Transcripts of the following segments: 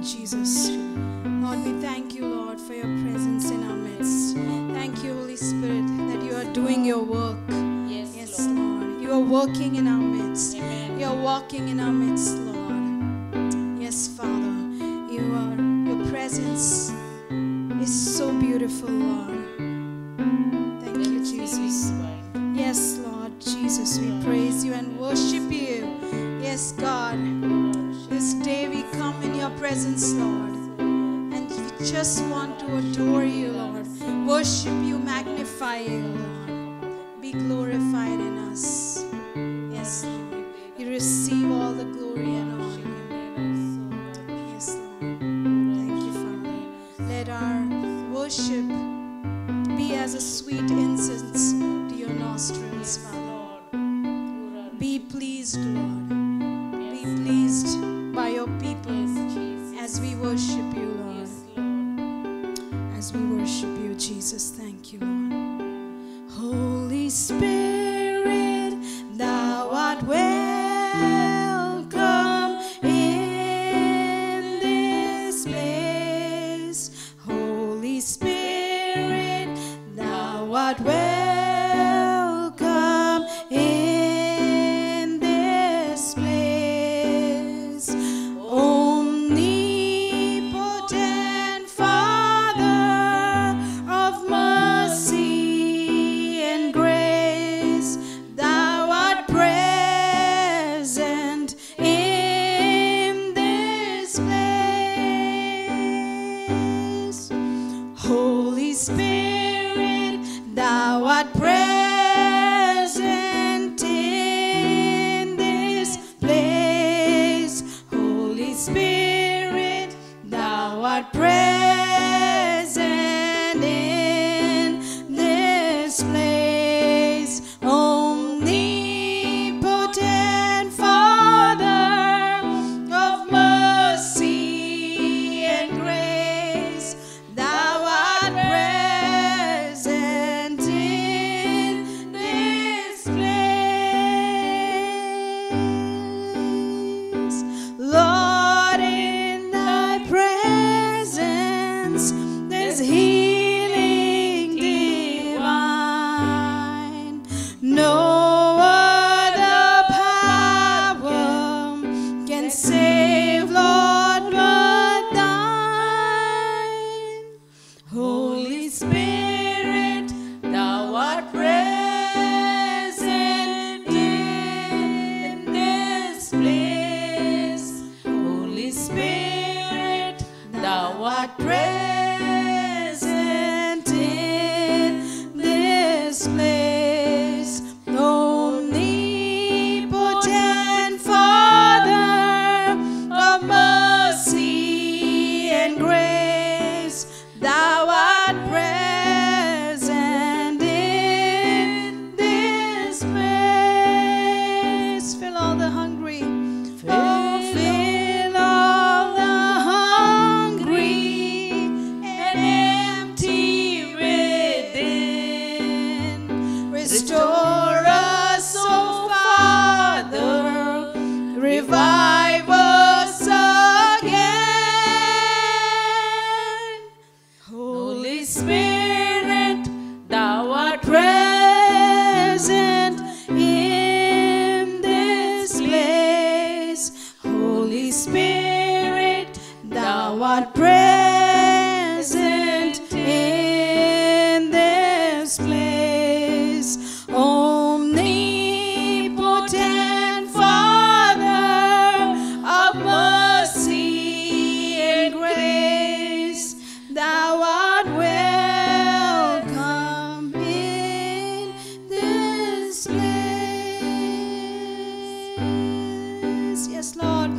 Jesus. Lord, we thank you, Lord, for your presence in our midst. Thank you, Holy Spirit, that you are doing your work. Yes, Lord. You are working in our midst. Amen. You are walking in our midst, Lord. Yes, Father. Your presence is so beautiful, Lord. Thank you, Jesus. Yes, Lord Jesus, we praise you and worship you. Yes, God. This day we come in your presence, Lord. And we just want to adore you, Lord. Worship you, magnify you, Lord. Be glorified in us. Yes, Lord. You receive all the glory and honor. Yes, Lord. Thank you, Father. Let our worship be as a sweet incense to your nostrils, Father. Be pleased, Lord. Be pleased by your people as we worship you, Lord. As we worship you, Jesus. Thank you, Lord. Holy Spirit, thou art welcome in this place. Holy Spirit, thou art welcome in this place. Omnipotent Father of mercy and grace, thou art present in this place. Holy Spirit, thou art present in this place. Holy Spirit, thou art present in this place. Omnipotent Father of mercy and grace, thou art present in this place. Lord, in thy presence there's healing divine. No other power can save, Lord, but thine. Holy Spirit, thou art present in this place. Holy Spirit, thou art present in this place. Omnipotent Father of mercy and grace, thou art present in this place. Fill all the hungry. Oh, fill all the hungry and empty within. Restore us, O Father, revive us again. Holy Spirit, thou art present in this place. Holy Spirit, thou art present in this place. Omnipotent Father of mercy and grace, thou art welcome in this place. Yes, Lord.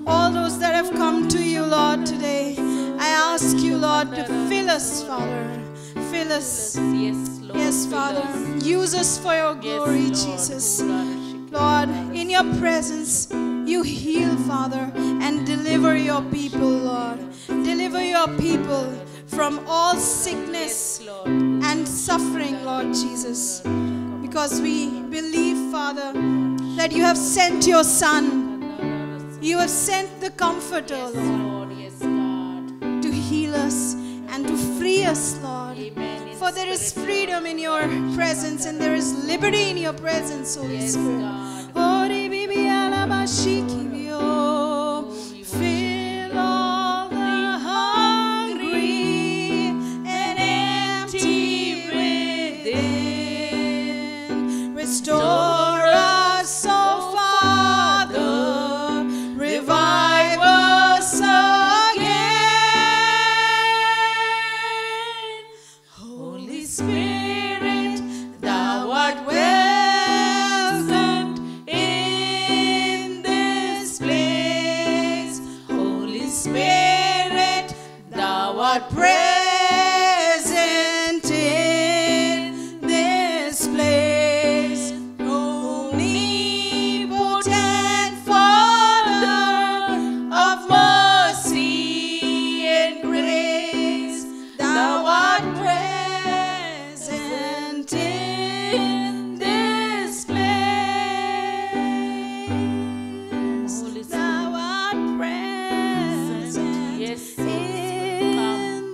All those that have come to you, Lord, today, I ask you, Lord, to fill us, Father. Fill us. Yes, Lord. Yes, Father. Use us for your glory, Jesus. Lord, in your presence, you heal, Father, and deliver your people, Lord. Deliver your people from all sickness and suffering, Lord Jesus. Because we believe, Father, that you have sent your Son. You have sent the Comforter, Lord. Lord, yes, God. us and to free us, Lord. Amen. For there is freedom in your presence and there is liberty in your presence, Holy Yes, Spirit. God. Ori bibi alabashikibio. Fill all the hungry and empty within. Restore us, O Father. Revive us again. Holy Spirit, thou art welcomed in this place. Holy Spirit, thou art present in this place. Omnipotent Father of mercy and grace, thou art present in this place. Holy Thou art present Yes, in Come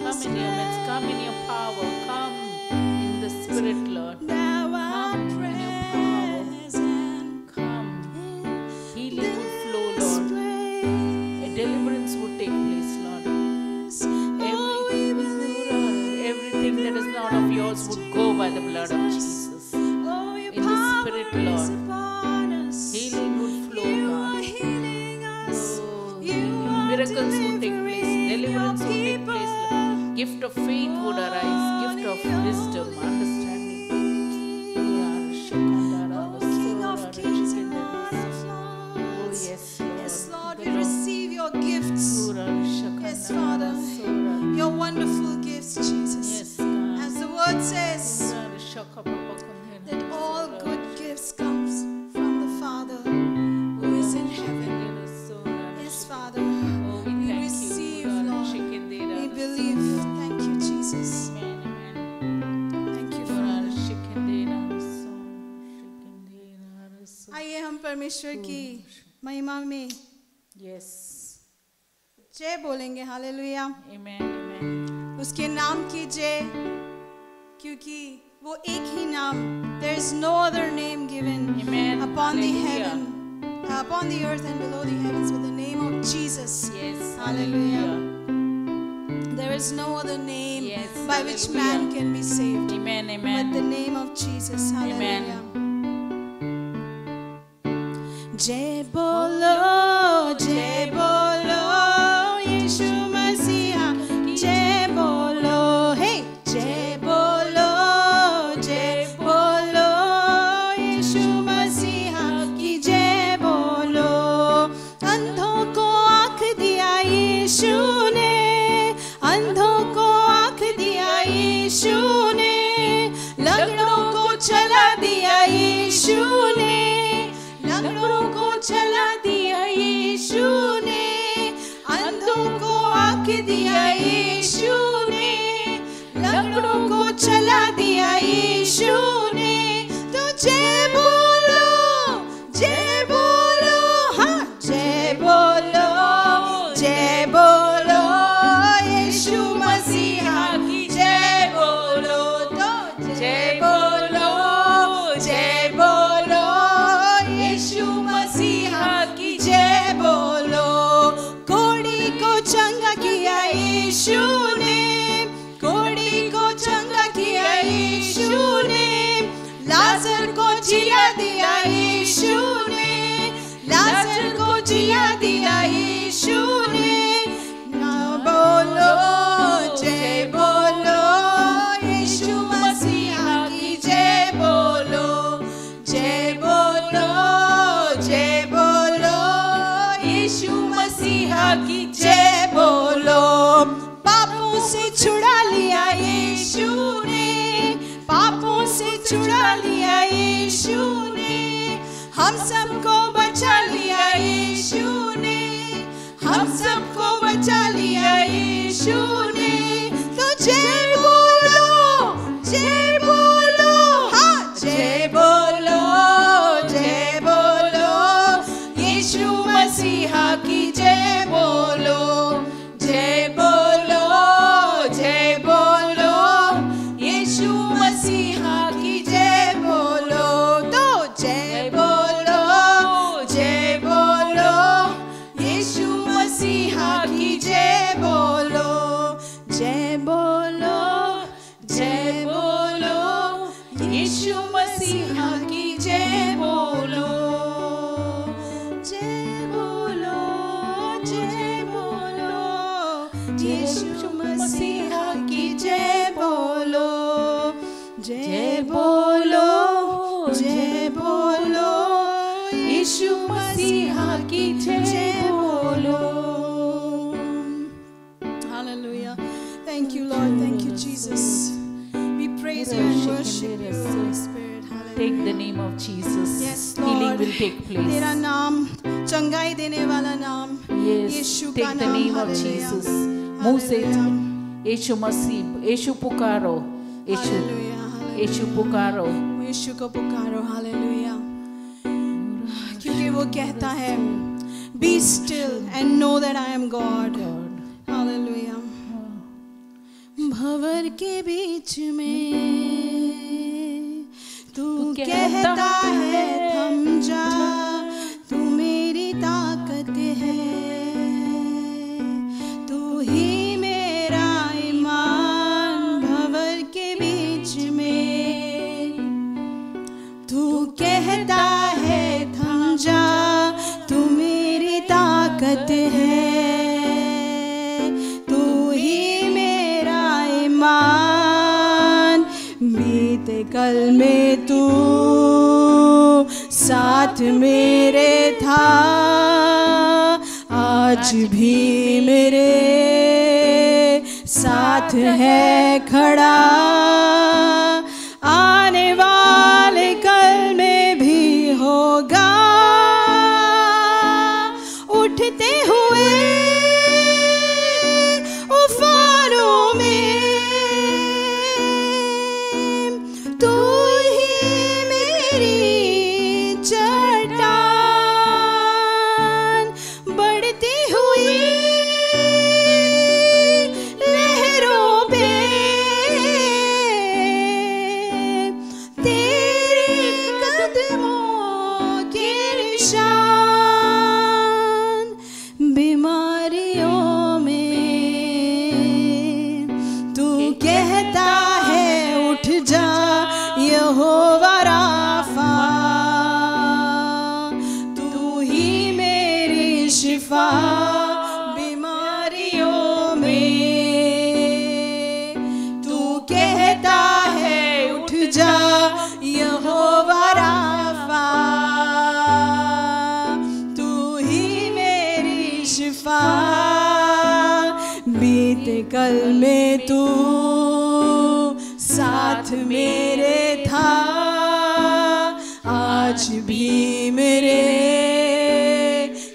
this in your midst. Come in your power. Come in the Spirit, Lord. Thou art Come in your power. present Come. in Healing would flow, this Lord. place. A deliverance would take place, Lord. Oh, we believe. Everything that is not of yours would go by the blood of Jesus. Oh, your In the power Spirit, is Lord. upon us. Healing would flow, You God. are healing us. Oh, You are miracles would take place. delivering Deliverance your would take people. place, Lord. Gift of faith would arise. Gift of wisdom, understanding. Oh, King of kings and Lord of Oh, lords. yes, Lord. Yes, Lord, we The Lord. receive your gifts. Yes, Father. Your wonderful gifts, Jesus. Yes, God. As the word says, that all good gifts comes from the Father who is in heaven. Yes, Father. Oh, we We thank receive, you. Lord. We believe. Thank you, Jesus. Thank you, Father. आइए हम परमेश्वर की महिमा में Yes. जय बोलेंगे. Hallelujah. Amen. Amen. उसके नाम की जय, क्योंकि वो एक ही नाम. There is no other name given Amen. upon the Hallelujah. heaven, upon the earth and below the heavens, but the name of Jesus. Yes. Hallelujah. There is no other name Yes, by which hallelujah. man can be saved Amen. but Amen. the name of Jesus. Hallelujah. जय बोलो, जय बोलो, यीशु मसीहा की जय बोलो. हे जय बोलो, यीशु मसीहा की जय बोलो. अंधों को आँख दिया यीशु ने, अंधों को आँख दिया यीशु ने, लंगड़ों को चला दिया यीशु ने, लंगड़ों को चला दिया यीशु ने, अंधों को आँख दिया यीशु ने, लंगड़ों को चला दिया यीशु ने. तो जय बोलो, हाँ जय बोलो, यीशु मसीहा की जय बोलो. तो जय बोलो, यीशु मसीहा की जय बोलो. कोड़ी को चंगा किया यीशु ने, कोड़ी को चंगा किया यीशु ने, लाजर को जिला दिया यीशु ने, लाजर को जिला दिया यीशु ने. ना बोलो, जय बोलो, यीशु मसीहा की जय बोलो. जय बोलो, यीशु मसीहा की जय बोलो. पापों से छुड़ा लिया यीशु ने, पापों से छुड़ा लिया यीशु ने, हम सबको बचा लिया यीशु ने, हम सबको बचा लिया यीशु ने. तो जय बोलो, हाँ जय बोलो, यीशु मसीहा की जय बोलो. जय बोलो, जय बोलो, यीशु मसीहा की जय बोलो, जय बोलो, जय बोलो, यीशु मसीहा की जय बोलो। Hallelujah. Thank you, Lord. Thank you, Jesus. We praise you and worship you, Holy Spirit. Hallelujah. Take the name of Jesus. Yes, Healing Lord. will take place. तेरा नाम चंगाई देने वाला नाम, Yes, यीशु का take the नाम। name of Hallelujah. Jesus. मुंह से Hallelujah. यीशु मसीह, यीशु पुकारो, यीशु Hallelujah. Hallelujah. यीशु पुकारो। यीशु को पुकारो। हालेलुया। क्योंकि वो कहता है Be still and know that I am God. Hallelujah. भंवर के बीच में तू कहता है थम जा, तू मेरी ताकत है, तू ही मेरा ईमान। भंवर के बीच में तू कहता है थम जा, तू मेरी ताकत है, तू ही मेरा ईमान। बीते कल में तू साथ मेरे था, आज भी मेरे साथ है खड़ा, आने वाले कल में भी होगा। उठते हुए उफानों में तू ही मेरी चट्टान, बढ़ती हुई लहरों पे तेरे कदमों के निशान। बीमारियों में तू कहता है उठ जा, यहोवा राफा, तू ही मेरी शिफा। बीमारियों में तू कहता है उठ जा, यहोवा राफा, तू ही मेरी शिफा। बीते कल में तू साथ मेरे था, आज भी मेरे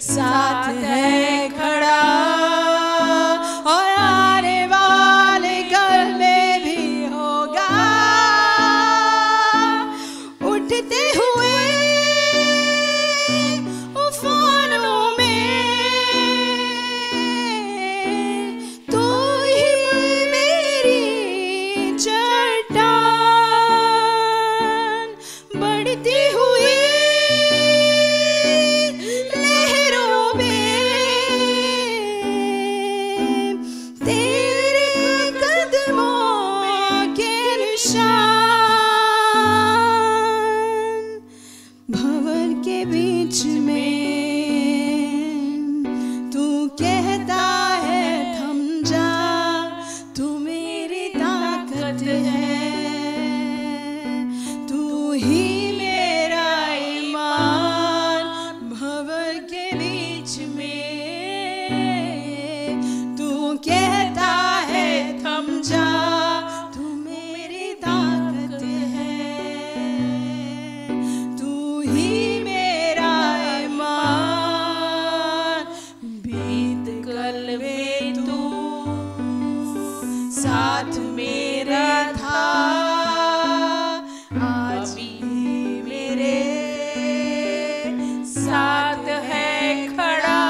साथ है खड़ा, और आने वाले कल में भी होगा। उठते हुए उफानों में तू ही मेरी चट्टान, बढ़ती हुई लहरों में तेरे कदमों के निशान। भंवर के बीच में तू कहता है थम जा, तू मेरी ताकत है, तू ही मेरा ईमान। भंवर के बीच में तू कहता है थम जा, तू मेरी ताकत है, तू ही मेरा ईमान। बीत कल में तू साथ मेरा था, आज भी मेरे साथ है खड़ा,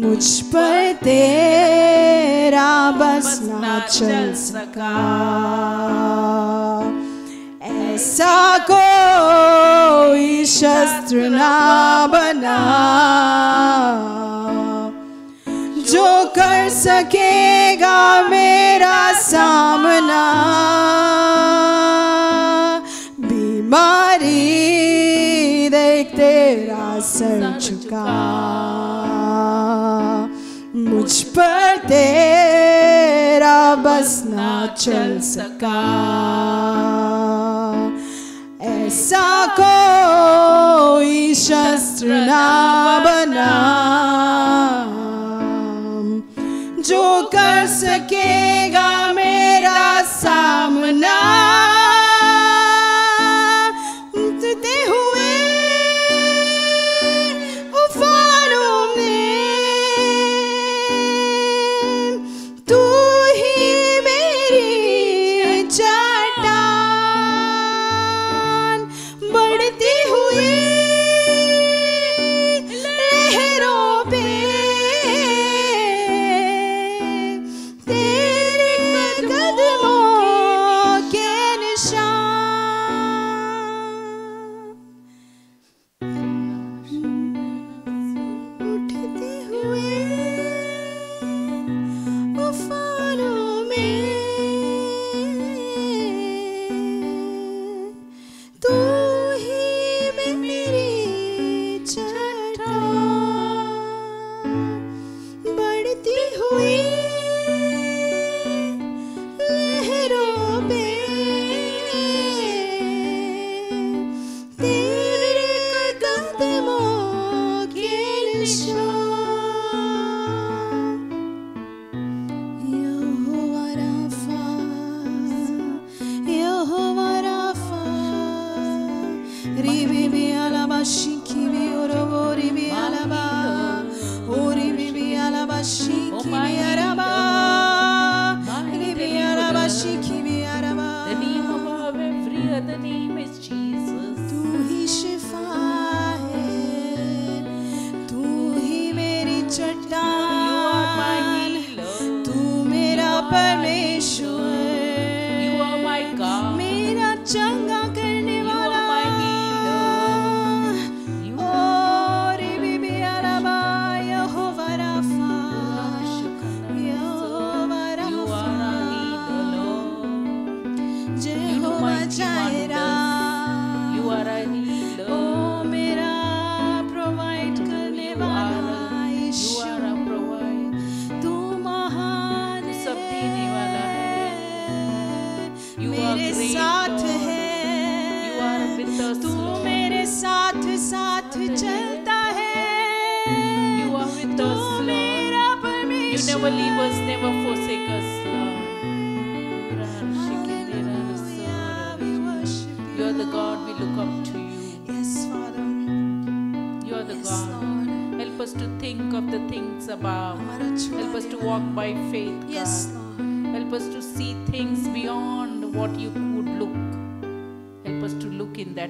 मुझ पर तेरा बस ना चल सका, ऐसा कोई शस्त्र ना बना जो कर सकेगा मेरा सामना। बीमारी देख तेरा सर झुका, मुझ पर तेरा बस ना चल सका, ऐसा कोई शस्त्र ना बना जो कर सकेगा मेरा सामना। उठते हुए उफानों में तू ही मेरी चट्टान, बढ़ती हुई लहरों पे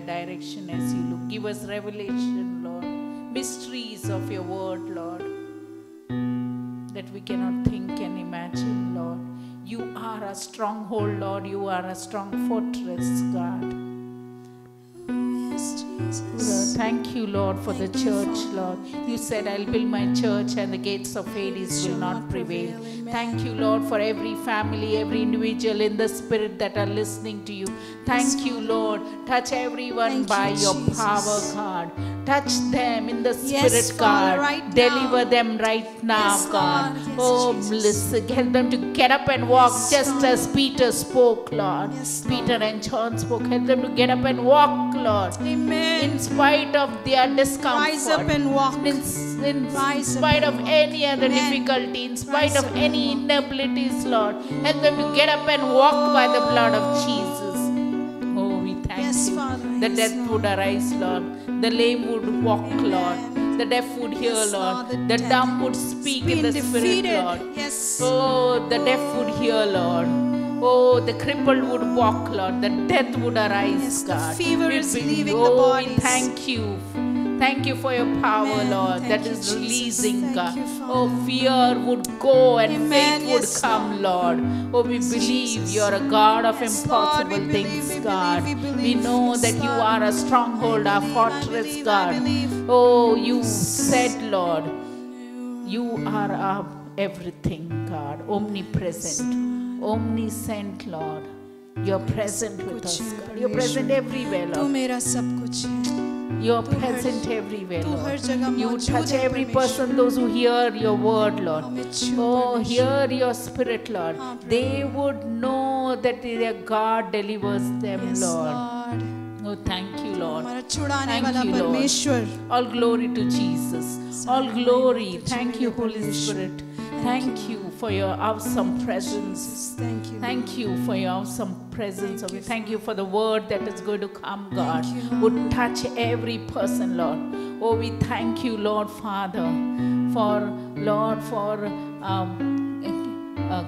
direction as you look. Give us revelation, Lord, mysteries of your word, Lord, that we cannot think and imagine, Lord. You are a stronghold, Lord. You are a strong fortress, God. Yes, Jesus. Thank you, Lord, for the church, Lord. You said, I'll build my church and the gates of Hades will not prevail. Thank you, Lord, for every family, every individual in the spirit that are listening to you. Thank you, Lord. Touch everyone by your power, God. Touch them in the spirit, God. Deliver them right now, God. Oh, listen, help them to get up and walk just as Peter spoke, Lord. Peter and John spoke. Help them to get up and walk, Lord. Amen. In spite of their discomfort. Rise up and walk. In spite of any other difficulty, in spite of any inabilities, Lord. Help them to get up and walk by the blood of Jesus. Oh, we thank you. Father. The death would arise, Lord. The lame would walk, Lord. The deaf would hear, Lord. The dumb would speak in the spirit, Lord. Yes. Oh, the deaf would hear, Lord. Oh, the crippled would walk, Lord. The death would arise, God. The fever is leaving the bodies. We thank you. Thank you for your power, Amen. Lord, Thank that you, is Jesus. releasing, Thank God. you, Father. Oh, fear would go and Amen. faith would Yes, come, Lord. Oh, we Yes, believe Jesus. you're a God of Yes, Lord, impossible we believe, things, we God. believe, we We believe. know Yes, that you Lord. are a stronghold, our I fortress, believe, I God. believe. Oh, you Yes. said, Lord, you are our everything, God, omnipresent, omniscient, Lord. You're present with us, God. You're present everywhere, तू Lord. मेरा सब कुछ है. You're तू हर- present everywhere, तू हर Lord. जगह You मौजूद touch है, every परमेश्वर. person, those who hear your word, Lord. हमें छू, Oh, परमेश्वर. hear your spirit, Lord. हाँ, प्रभु. They would know that their God delivers them, Yes, Lord. Lord. Oh, thank you, Lord. हमारा छुड़ाने Thank वाला you, Lord. परमेश्वर. All glory to Jesus. All glory. Thank you, Holy Spirit. Thank you for your awesome presence. Jesus, thank you. Thank you for your awesome presence. Thank you, Thank you for the word that is going to come, God. Thank you, Would touch every person, Lord. Oh, we thank you, Lord Father, for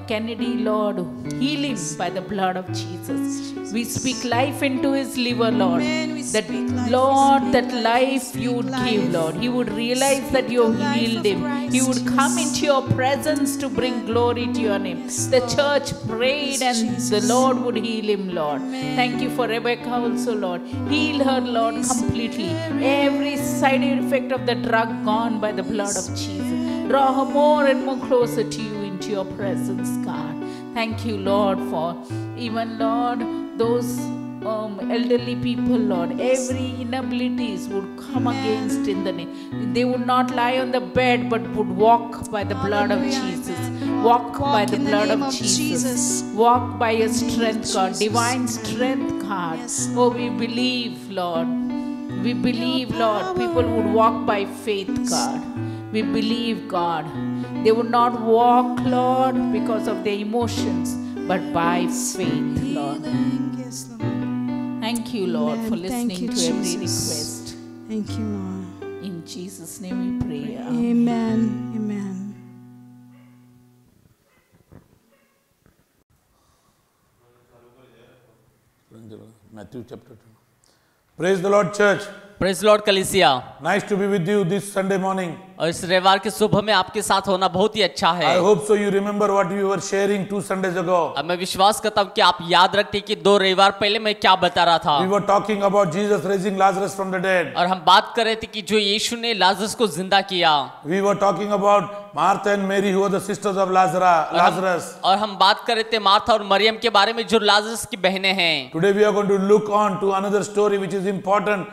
Kennedy, Lord. Heal him by the blood of Jesus. We speak life into his liver, Lord. Amen. We That, speak life, we Lord, speak that life, we life you speak would life. give, Lord. He would realize speak that you the life healed of him. Christ, He would come yes. into your presence to bring glory to your name. Yes, The Lord. church prayed Yes, and Jesus. the Lord would heal him, Lord. Amen. Thank you for Rebecca also, Lord. Heal her, Lord, Holy completely. Spirit. Every side effect of the drug gone by the blood of Jesus. Draw her more and more closer to you into your presence, God. Thank you, Lord, for even, Lord, those elderly people, Lord. Every inabilities would come against in the name. They would not lie on the bed but would walk by the blood of Hallelujah, Jesus. amen. Walk by Walk the in the blood name of of Jesus. Jesus. Walk by your In the name of strength, God. Jesus. Divine strength, God. Yes, Oh, we believe, Lord. We believe, Lord. People would walk by faith, God. We believe, God. They would not walk, Lord, because of their emotions, but by faith, Lord. Yes, Lord. Thank you, Lord, Amen. for Thank listening you, to every Jesus. request. Thank you, Lord. In Jesus' name we pray. Amen. Amen. Matthew chapter 2. Praise the Lord, church. Praise Lord कलीसिया। Nice to be with you this Sunday morning. और इस रविवार के सुबह में आपके साथ होना बहुत ही अच्छा है। I hope so you remember what we were sharing 2 Sundays ago. अब मैं विश्वास करता हूँ कि आप याद रखते कि 2 रविवार पहले मैं क्या बता रहा था। We were talking about Jesus raising Lazarus from the dead. और हम बात कर रहे थे कि जो यीशु ने लाजरस को जिंदा किया। We were talking about Martha and Mary who were the sisters of Lazarus. और हम बात कर रहे थे मार्था और मरियम के बारे में जो लाजरस की बहनें हैं। Today we are going to look on to another story which is important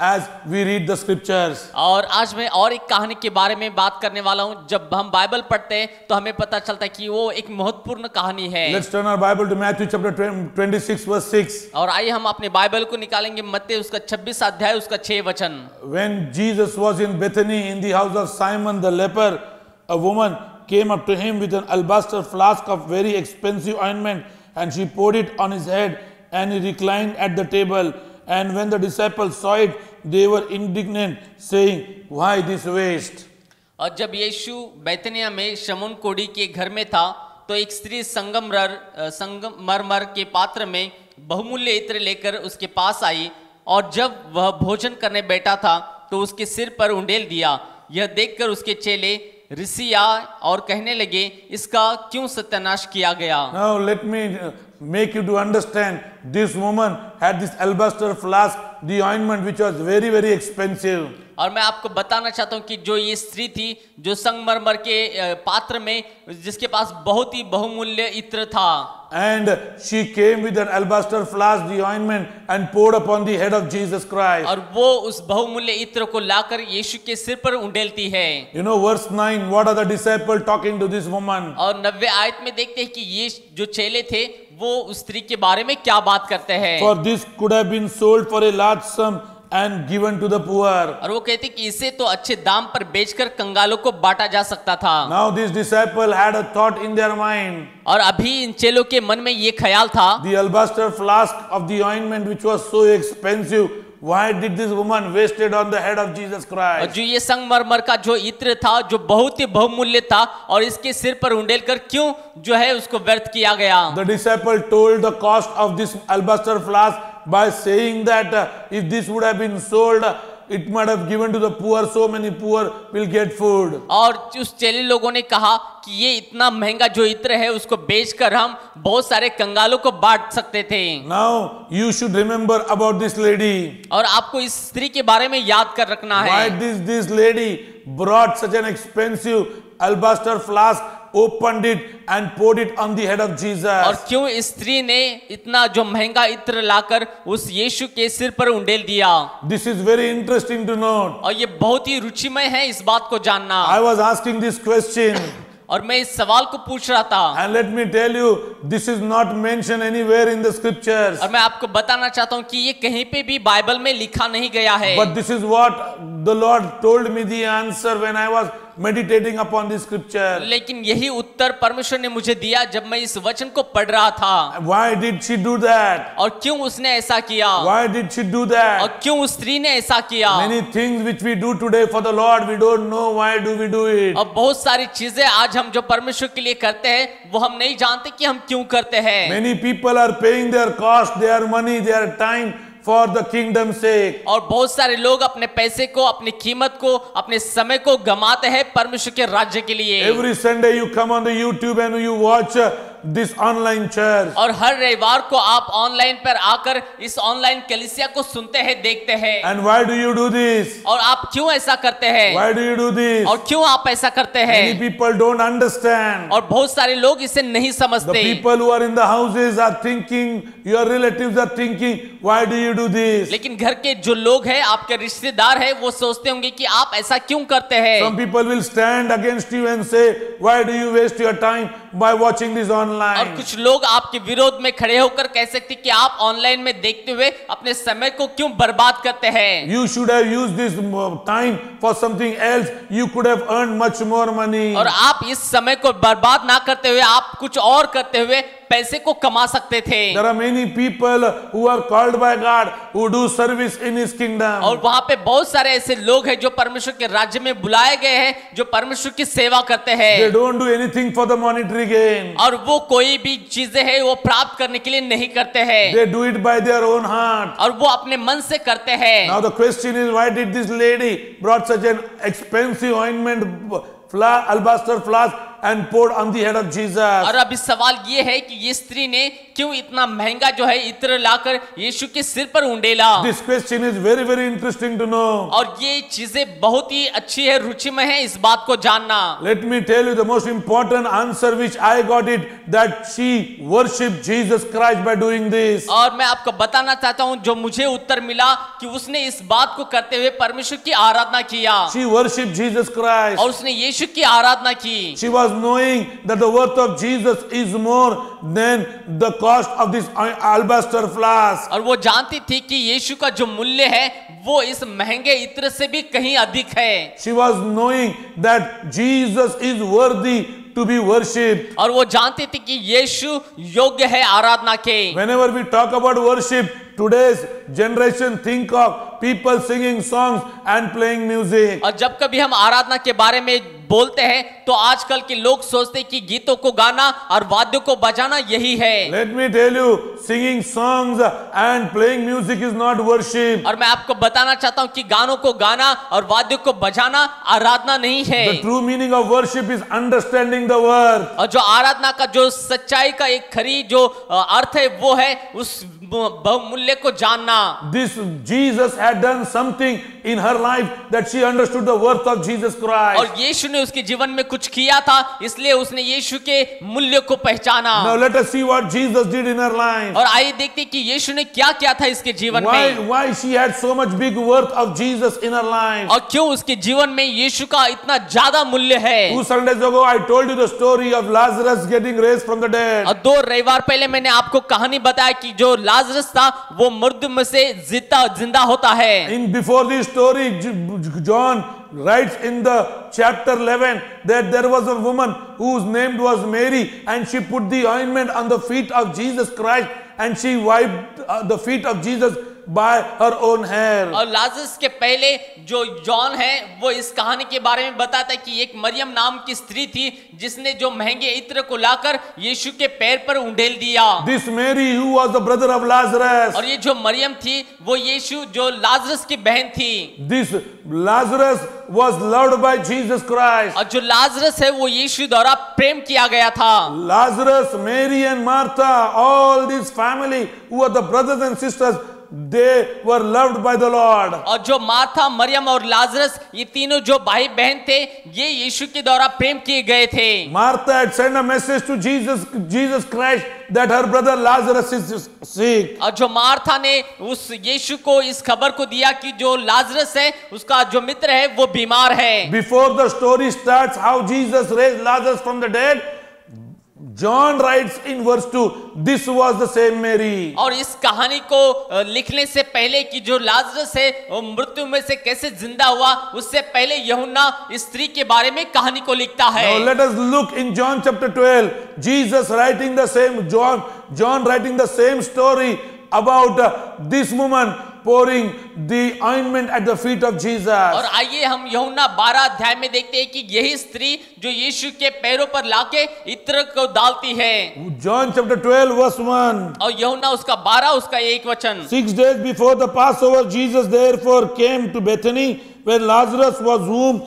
as we read the scriptures. और आज मैं और एक कहानी के बारे में बात करने वाला हूँ। जब हम बाइबल पढ़ते हैं तो हमें पता चलता है कि वो एक महत्वपूर्ण कहानी है। Let's turn our Bible to Matthew chapter 26 verse 6. और आइए हम अपने बाइबल को निकालेंगे मत्ती उसका 26 अध्याय उसका 6 वचन। When Jesus was in Bethany in the house of Simon the leper, a woman came up to him with an alabaster flask of very expensive ointment, and she poured it on his head, and he reclined at the table. And when the disciples saw it, they were indignant, saying, "Why this waste?" और जब यीशु बैतनिया में शमून कोड़ी के घर में था तो एक स्त्री संगमरमर के पात्र में बहुमूल्य इत्र लेकर उसके पास आई, और जब वह भोजन करने बैठा था तो उसके सिर पर उंडेल दिया। यह देखकर उसके चेले ऋषिया और कहने लगे, इसका क्यों सत्यानाश किया गया। Now let me make you to understand, this woman had this alabaster flask, the ointment which was very, very expensive. और मैं आपको बताना चाहता हूँ कि जो ये स्त्री थी जो संगमरमर के पात्र में जिसके पास बहुत ही बहुमूल्य इत्र था, And she came with an alabaster flask, the ointment, and poured upon the head of Jesus Christ. और वो उस बहुमूल्य इत्र को लाकर यीशु के सिर पर उंडेलती है। You know, verse 9, what are the disciples talking to this woman? और 90 आयत में देखते हैं कि ये जो चेले थे वो उस स्त्री के बारे में क्या बात करते हैं। For this could have been sold for a large sum and given to the poor. और वो कहते कि इसे तो अच्छे दाम पर बेचकर कंगालों को बांटा जा सकता था। Now this disciple had a thought in their mind. और अभी इन चेलों के मन में ये ख्याल था, The alabaster flask of the ointment which was so expensive, why did this woman waste it on the head of Jesus और Christ? जो ये संगमरमर का जो इत्र था जो बहुत ही बहुमूल्य था और इसके सिर पर उंडेल कर क्यों जो है उसको व्यर्थ किया गया। The disciple told the cost of this alabaster flask by saying that if this would have been sold it might have given to the poor, so many poor will get food. और उस चेले लोगों ने कहा कि ये इतना महंगा जो इत्र है उसको बेचकर हम बहुत सारे कंगालों को बांट सकते थे। Now you should remember about this lady. और आपको इस स्त्री के बारे में याद कर रखना है। Why this lady brought such an expensive alabaster flask, opened it and poured it on the head of Jesus. और क्यों इस स्त्री ने इतना जो महंगा इत्र लाकर उस यीशु के सिर पर उंडेल दिया? This is very interesting to note. और ये बहुत ही रुचिमय है इस बात को जानना। I was asking this question. और मैं इस सवाल को पूछ रहा था। And let me tell you, this is not mentioned anywhere in the scriptures. और मैं आपको बताना चाहता हूँ कि ये कहीं पे भी बाइबल में लिखा नहीं गया है। But this is what the Lord told me the answer when I was meditating upon this scripture. लेकिन यही उत्तर परमेश्वर ने मुझे दिया जब मैं इस वचन को पढ़ रहा था। Why did she do that? और क्यों उसने ऐसा किया? Why did she do that? और क्यों उस स्त्री ने ऐसा किया? Many things which we do today for the Lord, we don't know why do we do it. और बहुत सारी चीजें आज हम जो परमेश्वर के लिए करते हैं वो हम नहीं जानते कि हम क्यों करते हैं। Many people are paying their cost, their money, their time for the kingdom's sake. और बहुत सारे लोग अपने पैसे को, अपनी कीमत को, अपने समय को गमाते हैं परमेश्वर के राज्य के लिए। Every Sunday you come on the YouTube and you watch this online church. और हर रविवार को आप ऑनलाइन पर आकर इस ऑनलाइन कलीसिया को सुनते हैं, देखते हैं। And why do you do this? और आप क्यों ऐसा करते हैं? Why do you do this? और क्यों आप ऐसा करते हैं? Many people don't understand. और बहुत सारे लोग इसे नहीं The समझते। people who are in the houses are thinking, your relatives are thinking, why do you do this? लेकिन घर के जो लोग हैं, आपके रिश्तेदार हैं, वो सोचते होंगे कि आप ऐसा क्यों करते हैं? Some people will stand against you and say, why do you waste your time by watching this online? और कुछ लोग आपके विरोध में खड़े होकर कह सकते कि आप ऑनलाइन में देखते हुए अपने समय को क्यों बर्बाद करते हैं? You should have used this time for something else. You could have earned much more money. और आप इस समय को बर्बाद ना करते हुए आप कुछ और करते हुए पैसे को कमा सकते थे। There are many people who are called by God who do service in His kingdom. और वहां पे बहुत सारे ऐसे लोग हैं जो परमेश्वर के राज्य में बुलाए गए हैं, जो परमेश्वर की सेवा करते हैं। They don't do anything for the monetary gain. और वो कोई भी चीजें हैं वो प्राप्त करने के लिए नहीं करते हैं। They do it by their own heart. और वो अपने मन से करते हैं। Now the question is, why did this lady brought such an expensive ointment, alabaster flask, and poured on the head of Jesus? और अब इस सवाल ये है कि ये स्त्री ने क्यों इतना महंगा जो है इत्र लाकर यीशु के सिर पर उंडेला? This question is very, very interesting to know. और ये चीजें बहुत ही अच्छी है, रुचिमय है इस बात को जानना। Let me tell you the most important answer which I got it, that she worshipped Jesus Christ by doing this. और मैं आपको बताना चाहता हूं जो मुझे उत्तर मिला कि उसने इस बात को करते हुए परमेश्वर की आराधना किया। She worshipped Jesus Christ. और उसने यीशु की आराधना की। She was knowing that the worth of Jesus is more than the cost of this alabaster flask. और वो जानती थी कि यीशु का जो मूल्य है वो इस महंगे इत्र से भी कहीं अधिक है। She was knowing that Jesus is worthy to be worshipped. और वो जानती थी कि यीशु योग्य है आराधना के। Whenever we talk about worship, today's generation think of people singing songs and playing music. और जब कभी हम आराधना के बारे में बोलते हैं तो आजकल के लोग सोचते हैं कि गीतों को गाना और वाद्यों को बजाना यही है। Let me tell you, singing songs and playing music is not worship. और मैं आपको बताना चाहता हूं कि गानों को गाना और वाद्यों को बजाना आराधना नहीं है। The true meaning of worship is understanding the word. और जो आराधना का जो सच्चाई का एक खरी जो अर्थ है वो है उस बहुमूल्य को जानना। This Jesus had done something in her life that she understood the worth of Jesus Christ. और यीशु ने उसके जीवन में कुछ किया था इसलिए उसने यीशु के मूल्य को पहचाना। Now let us see what Jesus did in her life. और आइए देखते हैं कि यीशु ने क्या किया था इसके जीवन में। Why she had so much big worth of Jesus in her life. और क्यों उसके जीवन में यीशु का इतना ज्यादा मूल्य है। 2 Sundays ago I told you the story of Lazarus getting raised from the dead. और 2 रविवार पहले मैंने आपको कहानी बताया कि जो लाजरस था वो मुर्दों में से जिंदा होता है। In before this story, John writes in the chapter 11 that there was a woman whose name was Mary, and she put the ointment on the feet of Jesus Christ, and she wiped the feet of Jesus by her own hair. और Lazarus के पहले जो John है वो इस कहानी के बारे में बताता है कि एक मरियम नाम की स्त्री थी जिसने जो महंगे इत्र को लाकर यीशु के पैर पर उंडेल दिया। This Mary, who was the brother of Lazarus, और ये जो मरियम थी वो यीशु जो लाजरस की बहन थी। this Lazarus was loved by Jesus Christ. और जो लाजरस है वो यीशु द्वारा प्रेम किया गया था। Lazarus, Mary and Martha, all this family who are the brothers and sisters, they were loved by the Lord. और जो मार्था, मरियम और लाजरस ये तीनों जो भाई बहन थे ये यीशु के द्वारा प्रेम किए गए थे। Martha had sent a message to Jesus Christ that her brother Lazarus is sick. और जो मार्था ने उस यीशु को इस खबर को दिया कि जो लाजरस है उसका जो मित्र है वो बीमार है। Before the story starts how Jesus raised Lazarus from the dead, John writes in verse 2, this was the same Mary. और इस कहानी को लिखने से पहले कि जो लाजरस है वो मृत्यु में से कैसे जिंदा हुआ उससे पहले यूहन्ना इस स्त्री के बारे में कहानी को लिखता है। Now let us look in John chapter 12. Jesus writing the same, John writing the same story about this woman pouring the ointment at the feet of Jesus. और आइए हम यूहन्ना 12 अध्याय में देखते हैं कि यही स्त्री जो यीशु के पैरों पर लाके इत्र को डालती है। John chapter 12 verse 1. और यूहन्ना उसका 12 उसका 1 वचन। 6 days before the Passover, Jesus therefore came to Bethany, where Lazarus was, whom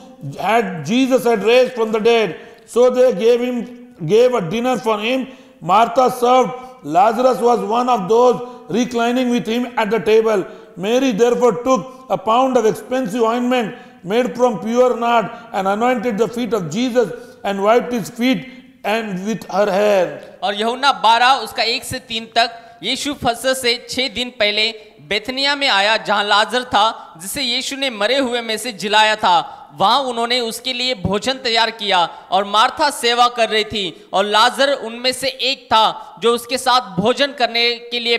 Jesus had raised from the dead. So they gave a dinner for him. Martha served. Lazarus was one of those reclining with him at the table. Mary therefore took a pound of expensive ointment made from pure nard and anointed the feet of Jesus and wiped his feet and with her hair. और यूहन्ना 12 उसका 1 से 3 तक यीशु फसह से 6 दिन पहले बेथनिया में आया जहां लाजर था जिसे यीशु ने मरे हुए में से जिलाया था। वहां उन्होंने उसके लिए भोजन तैयार किया और मार्था सेवा कर रही थी और लाजर उनमें से एक था जो उसके साथ भोजन करने के लिए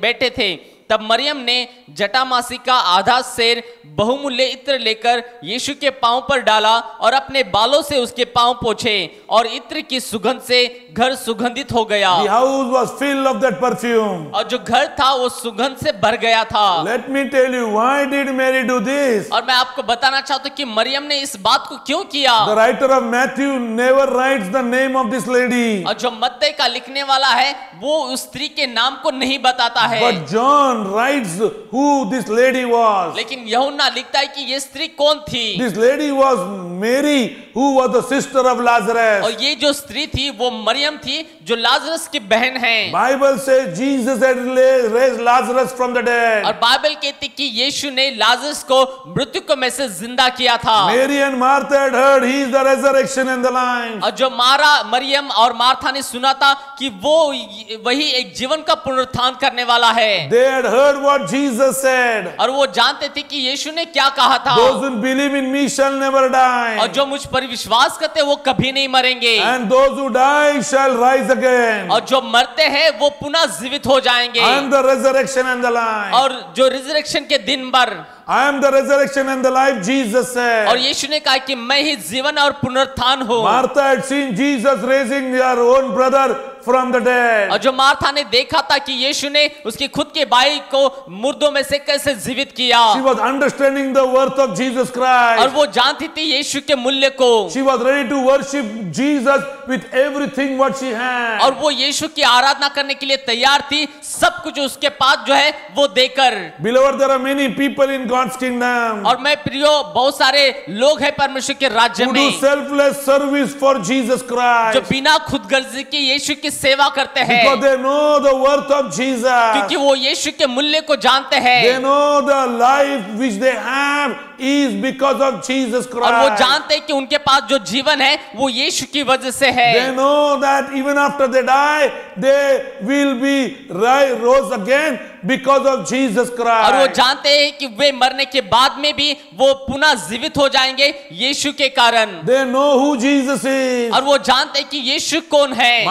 बैठे थे। तब मरियम ने जटामासी का आधा सेर बहुमूल्य इत्र लेकर यीशु के पांव पर डाला और अपने बालों से उसके पांव पोंछे और इत्र की सुगंध से घर सुगंधित हो गया। The house was full of that perfume. और जो घर था वो सुगंध से भर गया था। Let me tell you, why did Mary do this? और मैं आपको बताना चाहता हूँ कि मरियम ने इस बात को क्यों किया। The writer of Matthew never writes the name of this lady. और जो मत्ती का लिखने वाला है वो उस स्त्री के नाम को नहीं बताता है। But John writes who this lady was. लेकिन यूहन्ना लिखता है कि ये स्त्री कौन थी। This lady was Mary, who was the sister of Lazarus. और ये जो स्त्री थी वो मरियम थी जो लाजरस की बहन है। Bible says Jesus had raised Lazarus from the dead. और बाइबल कहती कि यीशु ने लाजरस को मृत्यु को में से जिंदा किया था। Mary and Martha had heard he is the resurrection and the life. और जो मरियम और मार्था ने सुना था कि वो वही एक जीवन का पुनरुत्थान करने वाला है। They had heard what Jesus said. और वो जानते थे कि यीशु ने क्या कहा था। Those who believe in me shall never die. और जो मुझ पर विश्वास करते हैं वो कभी नहीं मरेंगे। And those who die shall rise again. और जो मरते हैं वो पुनः जीवित हो जाएंगे। I am the resurrection and the life. और जो रिजरेक्शन के दिन भर I am the resurrection and the life, Jesus said. और यीशु ने कहा कि मैं ही जीवन और पुनरुत्थान हूँ। Martha had seen Jesus raising her own brother from the dead. और जो मार्था ने देखा था कि यीशु ने उसके खुद के भाई को मुर्दों में से कैसे जीवित किया। She was understanding the worth of Jesus Christ. और वो जानती थी यीशु के मूल्य को। She was ready to worship Jesus with everything what she had. और वो यीशु की आराधना करने के लिए तैयार थी सब कुछ उसके पास जो है वो देकर। Beloved, there are many people in God's kingdom और मैं प्रियो बहुत सारे लोग हैं परमेश्वर के राज्य who do में selfless service for Jesus जो Christ बिना खुदगर्जी के यीशु की सेवा करते हैं because they know the worth of Jesus. क्योंकि वो यीशु के मूल्य को जानते They हैं know the life which they have is because of Jesus और वो Christ. जानते हैं कि उनके पास जो जीवन है वो यीशु की वजह से They है। know that even after they die, they will be rose again because of Jesus और वो Christ. जानते हैं कि वे मरने के बाद में भी वो पुनः जीवित हो जाएंगे यीशु के कारण। They know who Jesus is. और वो जानते हैं कि यीशु कौन है।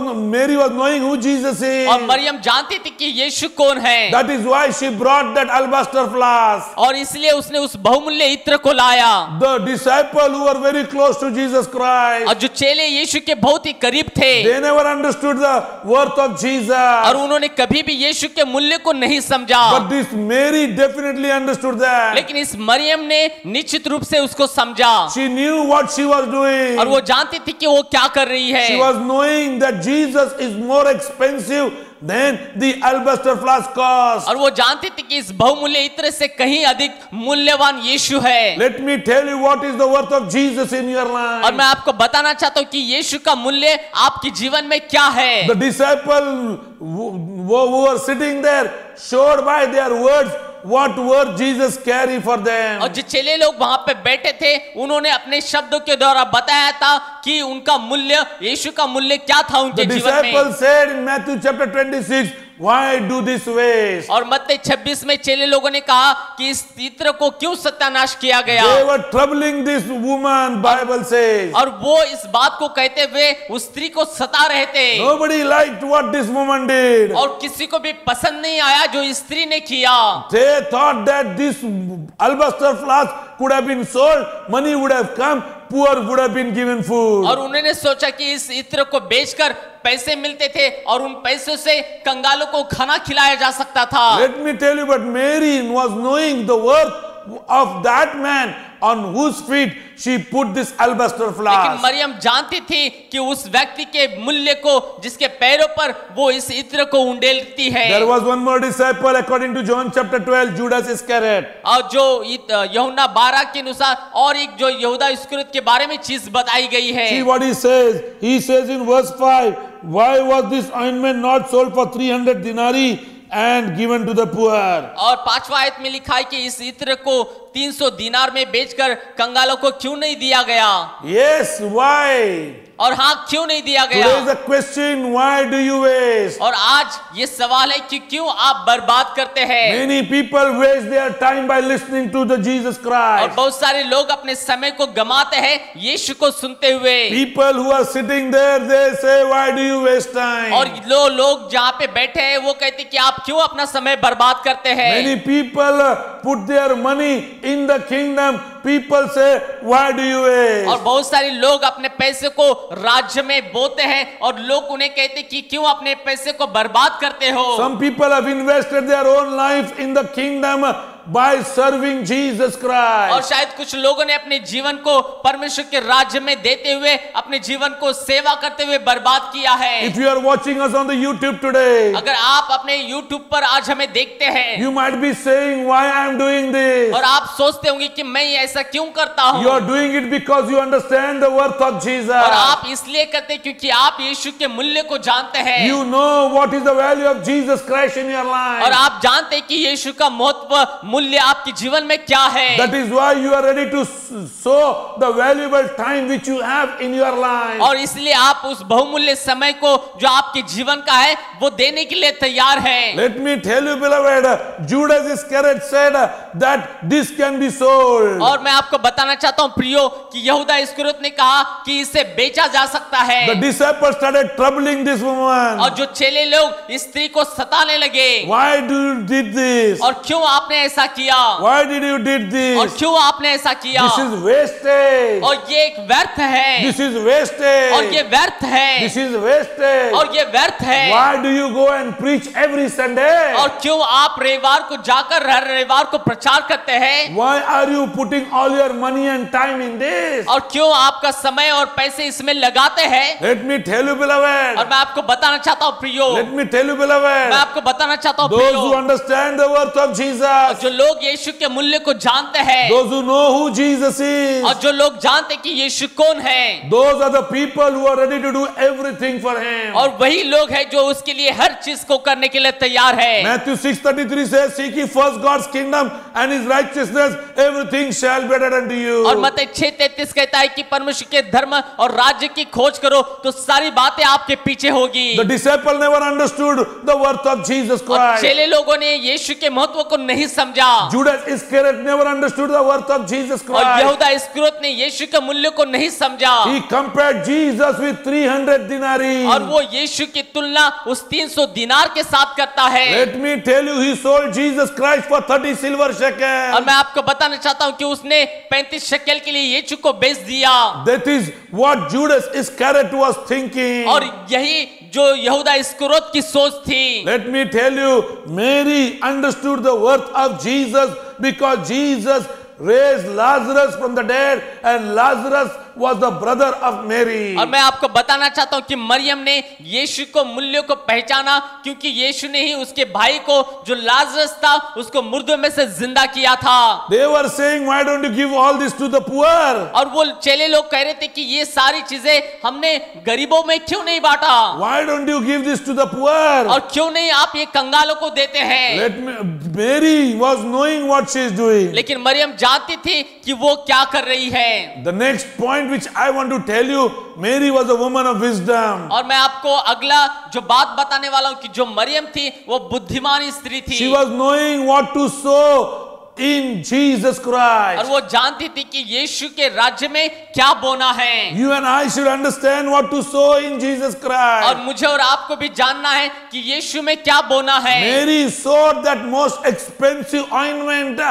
Mary was knowing who Jesus is. और मरियम जानती थी कि यीशु कौन है That is why she brought that alabaster flask. और इसलिए उसने उस बहुमूल्य इत्र को लाया। The disciple who were very close to Jesus Christ, और जो चेले यीशु के बहुत ही करीब थे they never understood the worth of Jesus. और उन्होंने कभी भी यीशु के मूल्य मूल्य को नहीं समझा। But this Mary definitely understood that. लेकिन इस मरियम ने निश्चित रूप से उसको समझा She knew what she was doing. और वो जानती थी कि वो क्या कर रही है। She was knowing that Jesus is more expensive than the alabaster flask cost. और वो जानती थी कि इस बहुमूल्य इत्र से कहीं अधिक मूल्यवान यीशु है। Let me tell you what is the worth of Jesus in your life. और मैं आपको बताना चाहता हूँ कि यीशु का मूल्य आपके जीवन में क्या है। The disciple who were sitting there showed by their words what worth Jesus carry for them. और जो चेले लोग वहां पे बैठे थे उन्होंने अपने शब्दों के द्वारा बताया था कि उनका मूल्य, यीशु का मूल्य क्या था उनके The जीवन में। disciples said in Matthew chapter 26, why do this waste? और मत्ती 26 में चेले लोगों ने कहा कि इस इत्र को क्यों सत्यानाश किया गया। They were troubling this woman, Bible says. और वो इस बात को कहते हुए उस स्त्री को सता रहे थे। Nobody liked what this woman did. और किसी को भी पसंद नहीं आया जो इस स्त्री ने किया। They thought that this alabaster flask could have been sold, money would have come, poor would have been given food. और उन्होंने सोचा कि इस इत्र को बेचकर पैसे मिलते थे और उन पैसों से कंगालों को खाना खिलाया जा सकता था। Let me tell you, but Mary was knowing the worth of that man on whose feet she put this alabaster लेकिन flask. मरियम जानती थी कि उस व्यक्ति के मूल्य को जिसके पैरों पर वो इस इत्र को उंडेलती है। There was one more disciple according to John chapter 12, Judas Iscariot. और जो यूहन्ना 12 के अनुसार और एक जो यहूदा इस्करियोत के बारे में चीज बताई गई है। See what he says. He says in verse 5, why was this ointment not sold for 300 denarii and given to the poor? और 5वां आयत में लिखा है कि इस इत्र को 300 दिनार में बेचकर कंगालों को क्यों नहीं दिया गया। Yes, why? और हाँ, क्यों नहीं दिया Today is गया। the question, why do you waste? और आज ये सवाल है कि क्यों आप बर्बाद करते हैं। Many people waste their time by listening to the Jesus और Christ. बहुत सारे लोग अपने समय को गमाते हैं यीशु को सुनते हुए। People who are sitting there, they say, why do you waste time? और लोग जहाँ पे बैठे हैं वो कहते हैं कि आप क्यों अपना समय बर्बाद करते हैं। Many people put their money in the kingdom. People say, why do you waste? और बहुत सारे लोग अपने पैसे को राज्य में बोते हैं और लोग उन्हें कहते हैं कि क्यों अपने पैसे को बर्बाद करते हो। Some people have invested their own life in the kingdom by serving Jesus और Christ. शायद कुछ लोगों ने अपने जीवन को परमेश्वर के राज्य में देते हुए अपने जीवन को सेवा करते हुए बर्बाद किया है। If you are watching us on the YouTube today, अगर आप अपने YouTube पर आज हमें देखते हैं you might be saying, why I am doing this? और आप सोचते होंगे कि मैं ये ऐसा क्यों करता हूँ। You are doing it because you understand the worth of Jesus. और आप इसलिए करते हैं क्योंकि आप यीशु के मूल्य को जानते हैं। You know what is the value of Jesus Christ in your life. और आप जानते हैं कि यीशु का महत्व मूल्य आपके जीवन में क्या है। That is why you are ready to sow the valuable time which you have in your life. और इसलिए आप उस बहुमूल्य समय को जो आपके जीवन का है वो देने के लिए तैयार हैं। Let me tell you, beloved, Judas Iscariot said that this can be sold. और मैं आपको बताना चाहता हूँ प्रियो कि यहूदा इस्करियोत ने कहा कि इसे बेचा जा सकता है। The disciples started troubling this woman. और जो चेले लोग इस स्त्री को सताने लगे। Why do you did this? और क्यों आपने ऐसा किया। Why did you did this? और क्यों आपने ऐसा किया। This is wastage. और ये एक व्यर्थ है। This is wastage. और ये व्यर्थ है। This is wastage. और ये व्यर्थ है। Why do you go and preach every Sunday? और क्यों आप रविवार को जाकर हर रविवार को प्रचार करते हैं। Why are you putting all your money and time in this? और क्यों आपका समय और पैसे इसमें लगाते हैं। Let me tell you, beloved. और मैं आपको बताना चाहता हूँ प्रियो। Let me tell you, मैं beloved. आपको बताना चाहता हूँ Those who प्रियो। understand the worth of Jesus, जो लोग यीशु के मूल्य को जानते हैं those who know who Jesus is, और जो लोग जानते हैं कि यीशु कौन है, those are the people who are ready to do everything for Him. और वही लोग हैं जो उसके लिए हर चीज को करने के लिए तैयार है। Matthew 6:33 says, "Seek ye first God's kingdom and His righteousness; everything shall be added unto you." और मत्ती 6:33 कहता है कि परमेश्वर के धर्म और राज्य की खोज करो तो सारी बातें आपके पीछे होगी। The disciple never understood the worth of Jesus और Christ. चेले लोगों ने यीशु के महत्व को नहीं समझा। Judas Iscariot never understood the worth of Jesus और Christ. यहूदा इस्करियोत ने यीशु के मूल्य को नहीं समझा। He compared Jesus with 300 denarii. और वो यीशु की तुलना उस 300 दिनार के साथ करता है। Let me tell you, he sold Jesus Christ for 30 silver और shekels. मैं आपको बताना चाहता हूं कि उसने 35 शकेल के लिए यीशु को बेच दिया। That is what Judas Iscariot was thinking. और यही जो यहूदा इस्करियोत की सोच थी। Let me tell you, Mary understood the worth of Jesus because Jesus raised Lazarus from the dead, and Lazarus was the brother of Mary. और मैं आपको बताना चाहता हूं कि मरियम ने यीशु को मूल्य को पहचाना, क्योंकि यीशु ने ही उसके भाई को जो लाजरस था उसको मुर्दों में से जिंदा किया था। They were saying, why don't you give all this to the poor? और वो चेले लोग कह रहे थे कि ये सारी चीजें हमने गरीबों में क्यों नहीं बांटा, Why don't you give this to the poor? और क्यों नहीं आप ये कंगालों को देते हैं। Mary was knowing what she is doing. लेकिन मरियम जानती थी कि वो क्या कर रही है। The next point which I want to tell you, Mary was a woman of wisdom. और मैं आपको अगला जो बात बताने वाला हूं कि जो मरियम थी वो बुद्धिमान स्त्री थी। She was knowing what to sow in Jesus Christ. और वो जानती थी कि यीशु के राज्य में क्या बोना है। You and I should understand what to sow in Jesus और Christ. मुझे और आपको भी जानना है कि यीशु में क्या बोना है। Mary sowed that most expensive ointment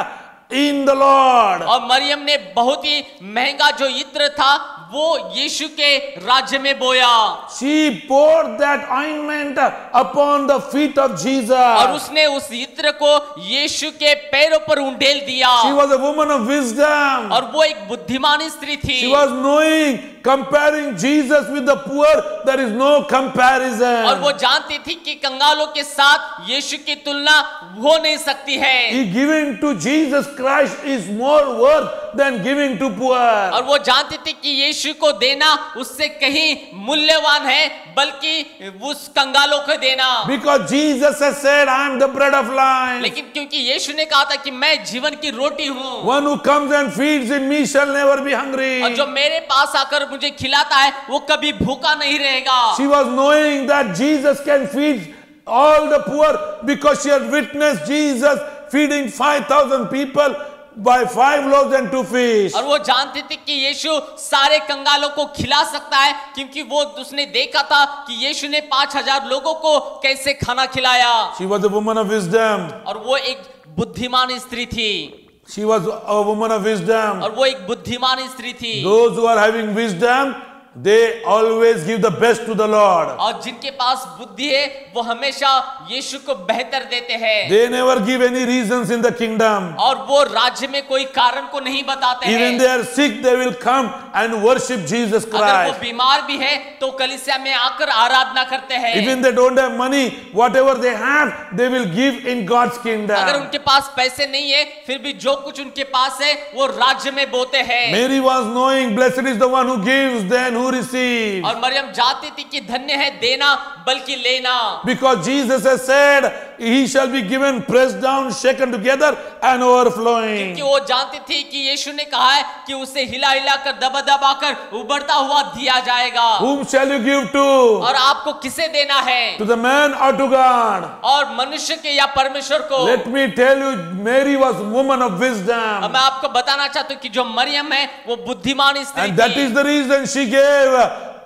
in the Lord. और मरियम ने बहुत ही महंगा जो इत्र था वो यीशु के राज्य में बोया। She poured that ointment upon the feet of Jesus. और उसने उस इत्र को यीशु के पैरों पर उंडेल दिया। She was a woman of wisdom. और वो एक बुद्धिमान स्त्री थी। She was knowing, comparing Jesus with the poor, there is no comparison. और वो जानती थी कि कंगालों के साथ यीशु की तुलना हो नहीं सकती है। Giving to Jesus Christ is more worth than giving to poor. और वो जानती थी कि यीशु को देना उससे कहीं मूल्यवान है बल्कि उस कंगालों को देना। Because Jesus has said, I am the bread of life. लेकिन क्योंकि यीशु ने कहा था कि मैं जीवन की रोटी हूँ। One who comes and feeds in me shall never be hungry. और जो मेरे पास आकर मुझे खिलाता है वो कभी भूखा नहीं रहेगा। She was knowing that Jesus can feed all the poor because she had witnessed Jesus feeding 5,000 people by 5 loaves and 2 fish. और वो जानती थी कि यीशु सारे कंगालों को खिला सकता है क्योंकि वो उसने देखा था कि यीशु ने 5,000 लोगों को कैसे खाना खिलाया। She was a woman of wisdom. और वो एक बुद्धिमान स्त्री थी। She was a woman of wisdom. और वो एक बुद्धिमान स्त्री थी। Those who are having wisdom, they always give the best to the Lord. और जिनके पास बुद्धि है वो हमेशा यीशु को बेहतर देते हैं। They never give any reasons in the kingdom. और वो राज्य में कोई कारण को नहीं बताते Even हैं। they are sick, they will come and worship Jesus अगर वो Christ. बीमार भी है तो कलीसिया में आकर आराधना करते हैं। Even they don't have money, whatever they have, they will give in God's अगर kingdom. उनके पास पैसे नहीं है फिर भी जो कुछ उनके पास है वो राज्य में बोते हैं। Mary was knowing, blessed is the one who gives, then who receives. और मरियम जानती थी कि धन्य है देना बल्कि लेना। Because Jesus has said, he shall be given, pressed down, shaken together and overflowing. क्योंकि वो जानती थी कि यीशु ने कहा है कि उसे हिला हिला कर दबा दबा कर उबड़ता हुआ दिया जाएगा। Whom shall you give to? और आपको किसे देना है? To the man or to God? और मनुष्य के या परमेश्वर को? Let me tell you, Mary was woman of अब wisdom. मैं आपको बताना चाहता हूँ कि जो मरियम है वो बुद्धिमान स्त्री And that थी। is the reason she gave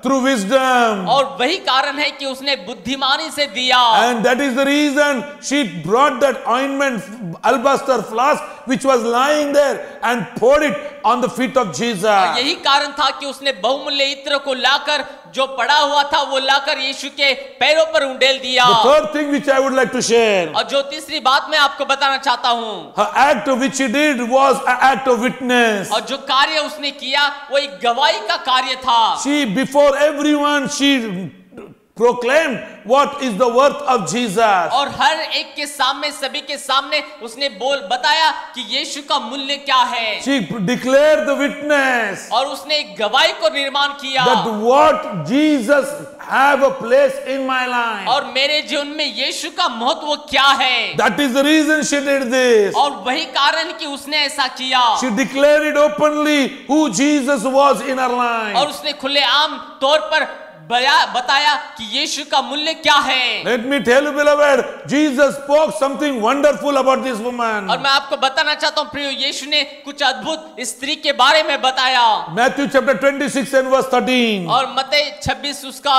through wisdom. और वही कारण है कि उसने बुद्धिमानी से दिया। And that is the reason she brought that ointment, alabaster flask, which was lying there, and poured it on the feet of Jesus. यही कारण था कि उसने बहुमूल्य इत्र को लाकर जो पड़ा हुआ था वो लाकर यीशु के पैरों पर उंडेल दिया। The third thing which I would like to share, और जो तीसरी बात मैं आपको बताना चाहता हूँ, her act which she did was an act of witness. और जो कार्य उसने किया वो एक गवाही का कार्य था। She, before everyone, she proclaimed what is the worth of Jesus. और हर एक के सामने, सभी के सामने उसने बताया कि यीशु का मूल्य क्या है। She declared the witness और उसने एक गवाही को निर्माण किया that what Jesus have a place in my life. और मेरे जीवन में यीशु का महत्व क्या है। That is the reason she did this. और वही कारण कि उसने ऐसा किया। She declared it openly who Jesus was in her और life. उसने खुलेआम तौर पर बताया कि यीशु का मूल्य क्या है। Let me tell you, beloved, Jesus spoke something wonderful about this woman. और मैं आपको बताना चाहता हूँ प्रियो, यीशु ने कुछ अद्भुत स्त्री के बारे में बताया। Matthew chapter 26 and verse 13. और मत्ती 26 उसका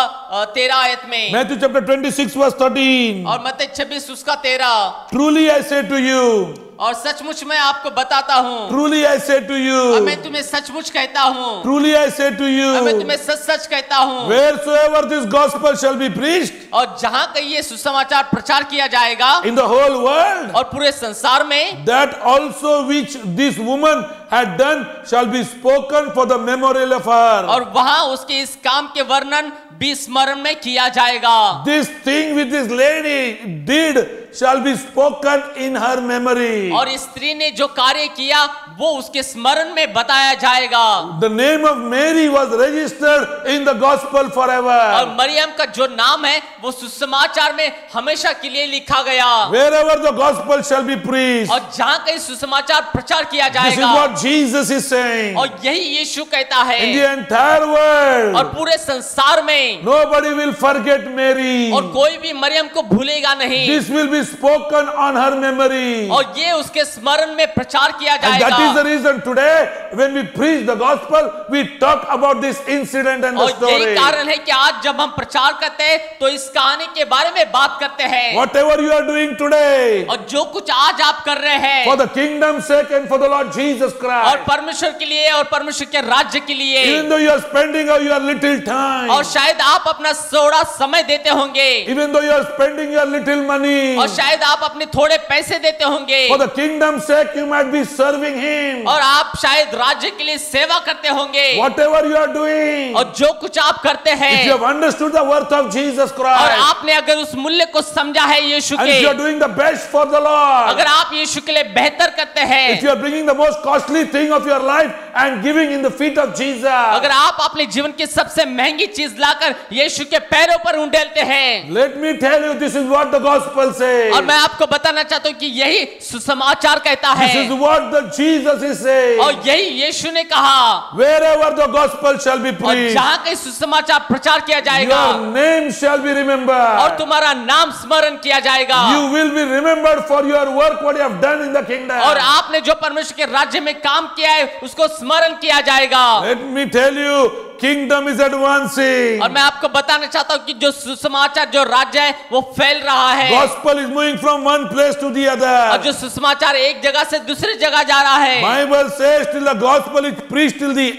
13 आयत में। Matthew chapter 26 verse 13. और मत्ती 26 उसका 13। Truly I say to you, और सचमुच मैं आपको बताता हूँ, Truly I say to और मैं you, तुम्हें सचमुच कहता हूँ, truly I say to और मैं you, तुम्हें सच सच कहता हूँ, wheresoever this gospel shall be preached और जहाँ कहीं ये सुसमाचार प्रचार किया जाएगा in the whole world, और पूरे संसार में, that also which this woman had done shall be spoken for the memorial of her. और वहाँ उसके इस काम के वर्णन भी स्मरण में किया जाएगा। This thing which this lady did shall be spoken in her memory. और इस स्त्री ने जो कार्य किया वो उसके स्मरण में बताया जाएगा। The name of Mary was registered in the gospel और forever. मरियम का जो नाम है वो सुसमाचार में हमेशा के लिए लिखा गया। Wherever the gospel shall be preached. और जहाँ कहीं सुसमाचार प्रचार किया This is जाएगा, what Jesus is saying. और यही यीशु कहता है, In the entire world, और पूरे संसार में nobody will forget Mary. और कोई भी मरियम को भूलेगा नहीं, This will be spoken on her memory. और ये उसके स्मरण में प्रचार किया And that is जाएगा। the reason today when we preach the gospel, we talk about this incident and the और यही story. कारण है कि आज जब हम प्रचार करते हैं तो इस कहानी के बारे में बात करते हैं। Whatever you are doing today, और जो कुछ आज आप कर रहे हैं for the kingdom's sake and for the Lord Jesus और Christ, परमेश्वर के लिए और परमेश्वर के राज्य के लिए, even though you are spending your little और time, शायद आप अपना थोड़ा समय देते होंगे, even though you are spending your little money, और शायद आप अपने थोड़े पैसे देते होंगे, for the kingdom's sake you might be serving Him. और आप शायद राज्य के लिए सेवा करते होंगे, Whatever you are doing, और जो कुछ आप करते if हैं you have understood the worth of Jesus और Christ, आपने अगर उस मूल्य को समझा है यीशु and के, if you are doing the best for the Lord, अगर आप यीशु के लिए बेहतर करते हैं, if you are bringing the most costly thing of your life and giving in the feet of Jesus, अगर आप अपने जीवन की सबसे महंगी चीज लाकर यीशु के पैरों पर उंडेलते हैं, let me tell you, this is what the gospel says. और मैं आपको बताना चाहता हूं कि यही सुसमाचार कहता This है, is what the Jesus is saying. और यही यीशु ने कहा, Wherever the gospel shall be और preached, जहां कहीं सुसमाचार प्रचार किया जाएगा your name shall be और remembered. तुम्हारा नाम स्मरण किया जाएगा, You will be remembered for your work, what you have done in the kingdom. और आपने जो परमेश्वर के राज्य में काम किया है उसको स्मरण किया जाएगा। Let me tell you, kingdom is advancing. और मैं आपको बताना चाहता हूं कि जो सुसमाचार जो राज्य है वो फैल रहा है, Gospel is moving from one place to the और other. जो सुसमाचार एक जगह से दूसरी जगह जा रहा है, Bible says till the gospel is preached till the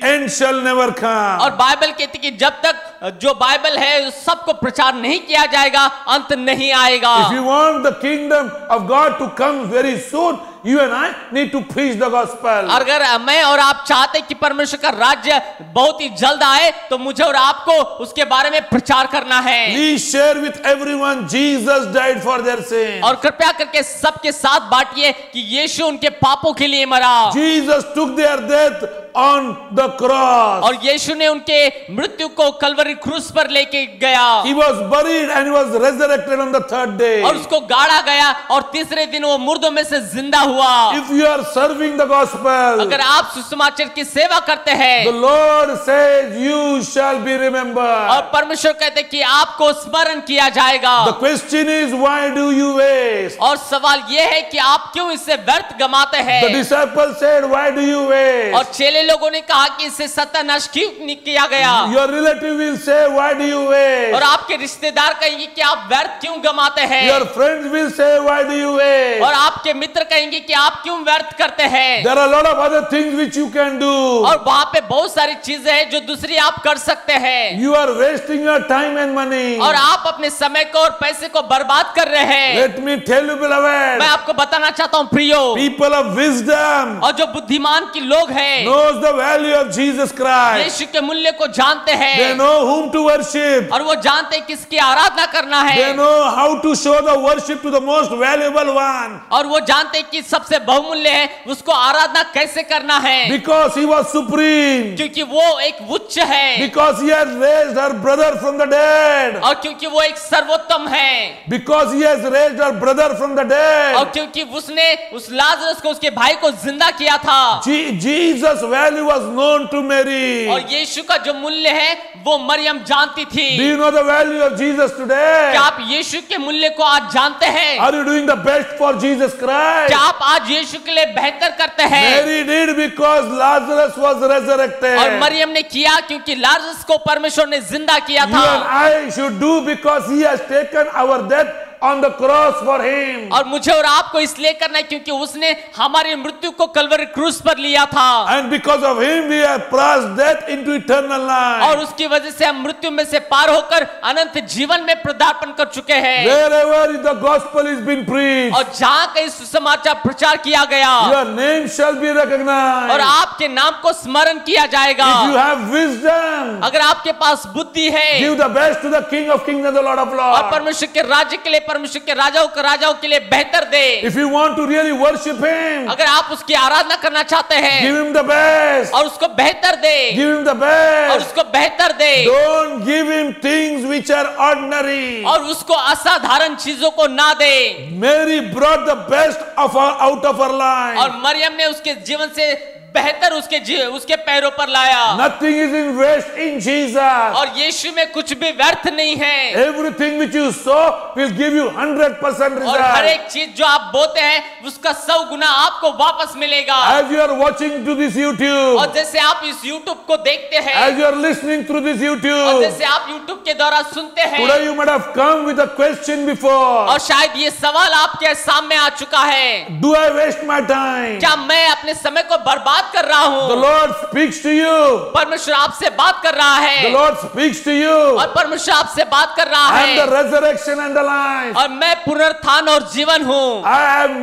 end shall never come. और बाइबल कहती है कि जब तक जो बाइबल है उस सबको प्रचार नहीं किया जाएगा अंत नहीं आएगा। If you want the kingdom of God to come very soon, you and I need to preach the gospel. अगर मैं और आप चाहते हैं कि परमेश्वर का राज्य बहुत ही जल्द आए तो मुझे और आपको उसके बारे में प्रचार करना है। Please share with everyone, Jesus died for their sins. और कृपया करके सबके साथ बांटिए कि यीशु उनके पापों के लिए मरा, Jesus took their death on the cross. और यीशु ने उनके मृत्यु को कलवरी क्रूस पर लेके गया, He was buried and he was resurrected on the third day. और उसको गाड़ा गया और तीसरे दिन वो मुर्दों में से जिंदा हुआ। If you are serving the gospel, अगर आप सुसमाचार की सेवा करते हैं, the Lord says you shall be remembered. और परमेश्वर कहते हैं कि आपको स्मरण किया जाएगा। The question is, why do you waste? और सवाल यह है कि आप क्यों इससे व्यर्थ गमाते हैं? The disciples said, why do you waste? और चेले लोगों ने कहा कि इससे सत्यानाश क्यों नहीं किया गया? Your relative will say, why do you waste? और आपके रिश्तेदार कहेंगे कि आप व्यर्थ क्यों गमाते हैं? Your friends will say, why do you waste? और आपके मित्र कहेंगे कि आप क्यों व्यर्थ करते हैं? There are a lot of other things which you can do. और वहां पे बहुत सारी चीजें हैं जो दूसरी आप कर सकते हैं, You are wasting your time and money. और आप अपने समय को और पैसे को बर्बाद कर रहे हैं। Let me tell you, मैं beloved, आपको बताना चाहता हूँ प्रियो, people of wisdom और जो बुद्धिमान की लोग हैं knows the value of Jesus Christ. यीशु के मूल्य को जानते They हैं, know whom to worship. और वो जानते हैं किसकी आराधना करना They है, know how to show the worship to the most valuable one. और वो जानते हैं कि सबसे बहुमूल्य है उसको आराधना कैसे करना है, Because he was supreme. क्योंकि वो एक उच्च है, Because he has raised her brother from the dead. और क्योंकि वो एक सर्वोत्तम है, Because he has raised her brother from the और dead. क्योंकि उसने उस लाजरस को उसके भाई को जिंदा किया था, Jesus' value was known to Mary. और यीशु का जो मूल्य है वो मरियम जानती थी। Do you know the value of Jesus today? क्या आप यीशु के मूल्य को आज जानते हैं? Are you doing the best for Jesus Christ? क्या आप आज यीशु के लिए बेहतर करते हैं? Mary did because Lazarus was resurrected. और मरियम ने किया क्योंकि लाजरस को परमेश्वर ने जिंदा किया You and था, I should do because he has taken our death on the cross for him. और मुझे और आपको इसलिए करना है क्योंकि उसने हमारी मृत्यु को कलवरी क्रूस पर लिया था। And because of him we have passed death into eternal life. और उसकी वजह से हम मृत्यु में से पार होकर अनंत जीवन में पदार्पण कर चुके हैं। Wherever the gospel is being preached, और जहाँ कहीं सुसमाचार प्रचार किया गया, your name shall be recognized. और आपके नाम को स्मरण किया जाएगा। If you have wisdom, अगर आपके पास बुद्धि है, give the best to the King of Kings and the Lord of और Lords. परमेश्वर के राज्य के लिए, परमेश्वर के राजाओं के लिए बेहतर दे। If you want to really worship him, अगर आप उसकी आराधना करना चाहते हैं, give him the best. और उसको बेहतर दे, Give him the और best. उसको बेहतर दे, Don't give him things which are ordinary. और उसको असाधारण चीजों को ना दे। Mary brought the best of her out of her life. और मरियम ने उसके जीवन से बेहतर उसके पैरों पर लाया। Nothing is in waste in Jesus. और यीशु में कुछ भी व्यर्थ नहीं है। Everything which you sow will give you 100% और हर result. एक चीज जो आप बोते हैं उसका 100 गुना आपको वापस मिलेगा। As you are watching to this YouTube, और जैसे आप इस YouTube को देखते हैं, as you are listening through this और YouTube, जैसे आप YouTube के द्वारा सुनते हैं, today you might have come with a question before. और शायद ये सवाल आपके सामने आ चुका है, Do I waste my time? क्या मैं अपने समय को बर्बाद कर रहा The हूँ? Lord speaks to you. परमेश्वर आपसे बात कर रहा The है, Lord speaks to you. और परमेश्वर आपसे बात कर रहा I am the है, resurrection and the life. और मैं पुनरुत्थान और जीवन हूँ, I have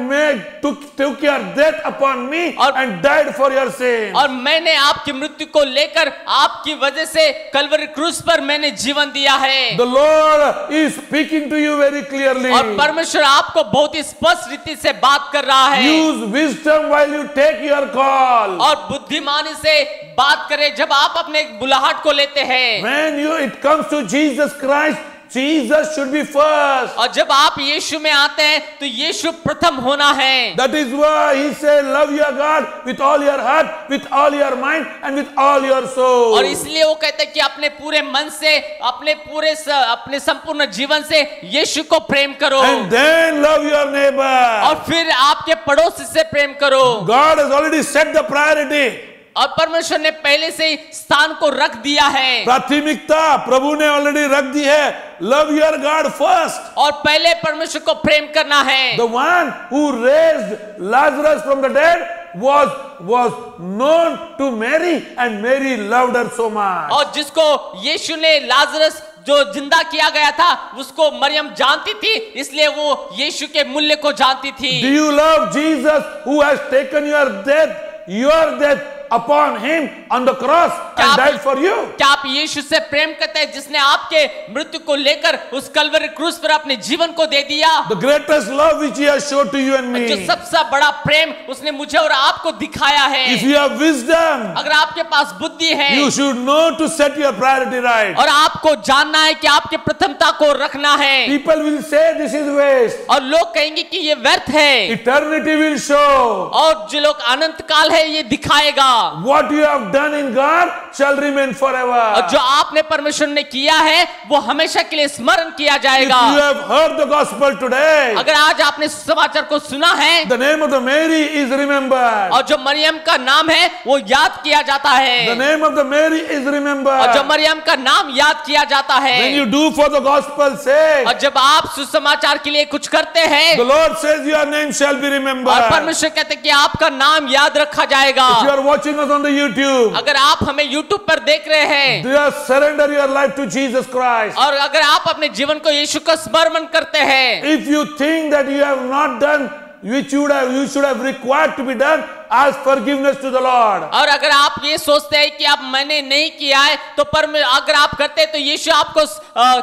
took your death upon me and died for your sin. और मैंने आपकी मृत्यु को लेकर आपकी वजह से कलवरी क्रूस पर मैंने जीवन दिया है। The Lord is speaking to you very clearly. और परमेश्वर आपको बहुत ही स्पष्ट रीति से बात कर रहा है। Use wisdom while you take your call. और बुद्धिमानी से बात करें जब आप अपने बुलाहट को लेते हैं। When it comes to Jesus Christ, Jesus should be first. और जब आप यीशु में आते हैं तो यीशु प्रथम होना है। That is why he said, love your God with all your heart, with all your mind and with all your soul. और इसलिए वो कहते हैं कि अपने पूरे मन से, अपने संपूर्ण जीवन से यीशु को प्रेम करो, And then love your neighbor. और फिर आपके पड़ोसी से प्रेम करो। God has already set the priority. और परमेश्वर ने पहले से ही स्थान को रख दिया है। प्राथमिकता प्रभु ने ऑलरेडी रख दी है। Love your God first. और पहले परमेश्वर को प्रेम करना है। The one who raised Lazarus from the dead was known to Mary, and Mary loved her so much. और जिसको यीशु ने लाजरस जो जिंदा किया गया था उसको मरियम जानती थी, इसलिए वो यीशु के मूल्य को जानती थी। Do you love Jesus who has taken your death upon him on the cross and died for you? क्या आप यीशु से प्रेम करते हैं जिसने आपके मृत्यु को लेकर उस कलवरी क्रूस पर अपने जीवन को दे दिया? The greatest love which he has showed to you and जो me. सबसे बड़ा प्रेम उसने मुझे और आपको दिखाया है। If you have wisdom, अगर आपके पास बुद्धि है, you should know to set your priority right. और आपको जानना है कि आपके प्रथमता को रखना है। People will say this is waste. और लोग कहेंगे कि ये व्यर्थ है, Eternity will show. और जो लोग अनंत काल है ये दिखाएगा। What you have done in God shall remain forever. और जो आपने परमेश्वर ने किया है वो हमेशा के लिए स्मरण किया If जाएगा। you have heard the gospel today, अगर आज आपने समाचार को सुना है, the name of the Mary is remembered. और जो मरियम का नाम है वो याद किया जाता The है, name of the Mary is और जो remembered. मरियम का नाम याद किया जाता है। When you do for the gospel's sake, और जब आप सुसमाचार के लिए कुछ करते हैं, the Lord says your name shall be और remembered. परमेश्वर कहते हैं कि आपका नाम याद रखा जाएगा। If you are watching us on the YouTube, अगर आप हमें YouTube पर देख रहे हैं, just surrender your life to Jesus Christ. और अगर आप अपने जीवन को यीशु का स्मरण करते हैं, If you think that you have not done which you should have required to be done, ask forgiveness to the Lord. और अगर आप ये सोचते हैं कि आप मैंने नहीं किया है तो अगर आप करते हैं तो यीशु आपको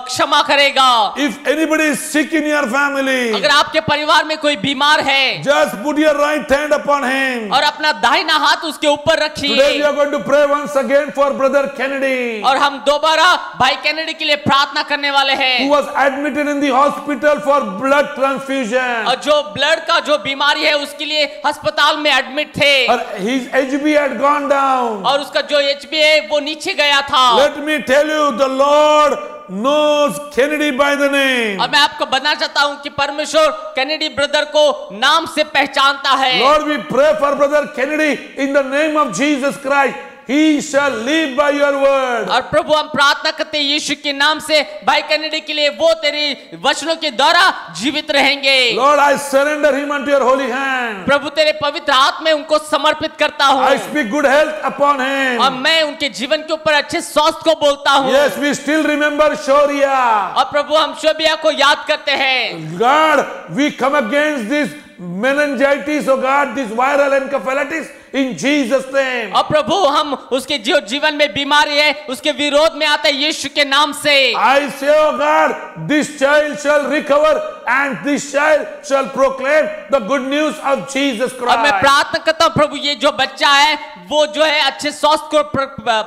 क्षमा करेगा। If anybody is sick in your family, अगर आपके परिवार में कोई बीमार है, just put your right hand upon him. और अपना दाहिना हाथ उसके ऊपर Today we रखिए, are going to pray once again for Brother Kennedy, और हम दोबारा भाई कैनेडी के लिए प्रार्थना करने वाले who हैं। was admitted in the hospital for blood transfusion. और जो ब्लड का जो बीमारी है उसके लिए अस्पताल में एडमिट थे, Or his HB had gone down. और उसका जो HB है वो नीचे गया था। Let me tell you, the Lord knows Kennedy by the name. और मैं आपको बताना चाहता हूं कि परमेश्वर कैनेडी ब्रदर को नाम से पहचानता है। Lord, we pray for Brother Kennedy in the name of Jesus Christ. he shall live by your word. और प्रभु हम प्रार्थना करते हैं यीशु के नाम से भाई कनेडी के लिए वो तेरे वचनों के द्वारा जीवित रहेंगे। Lord, I surrender him unto your holy hand. प्रभु तेरे पवित्र हाथ में उनको समर्पित करता हूँ। I speak good health upon him. और मैं उनके जीवन के ऊपर अच्छे स्वास्थ्य को बोलता हूँ। Yes, we still remember Shoria. और प्रभु हम शोभिया को याद करते हैं। God, we come against this meningitis, oh God, this viral encephalitis in Jesus name. और प्रभु हम उसके जो जीवन में बीमारी है उसके विरोध में आते हैं यीशु के नाम से। I say, oh God, this child shall recover and this child shall proclaim the good news of Jesus और मैं Christ. प्रार्थना करता हूँ प्रभु ये जो बच्चा है वो जो है अच्छे स्वास्थ्य को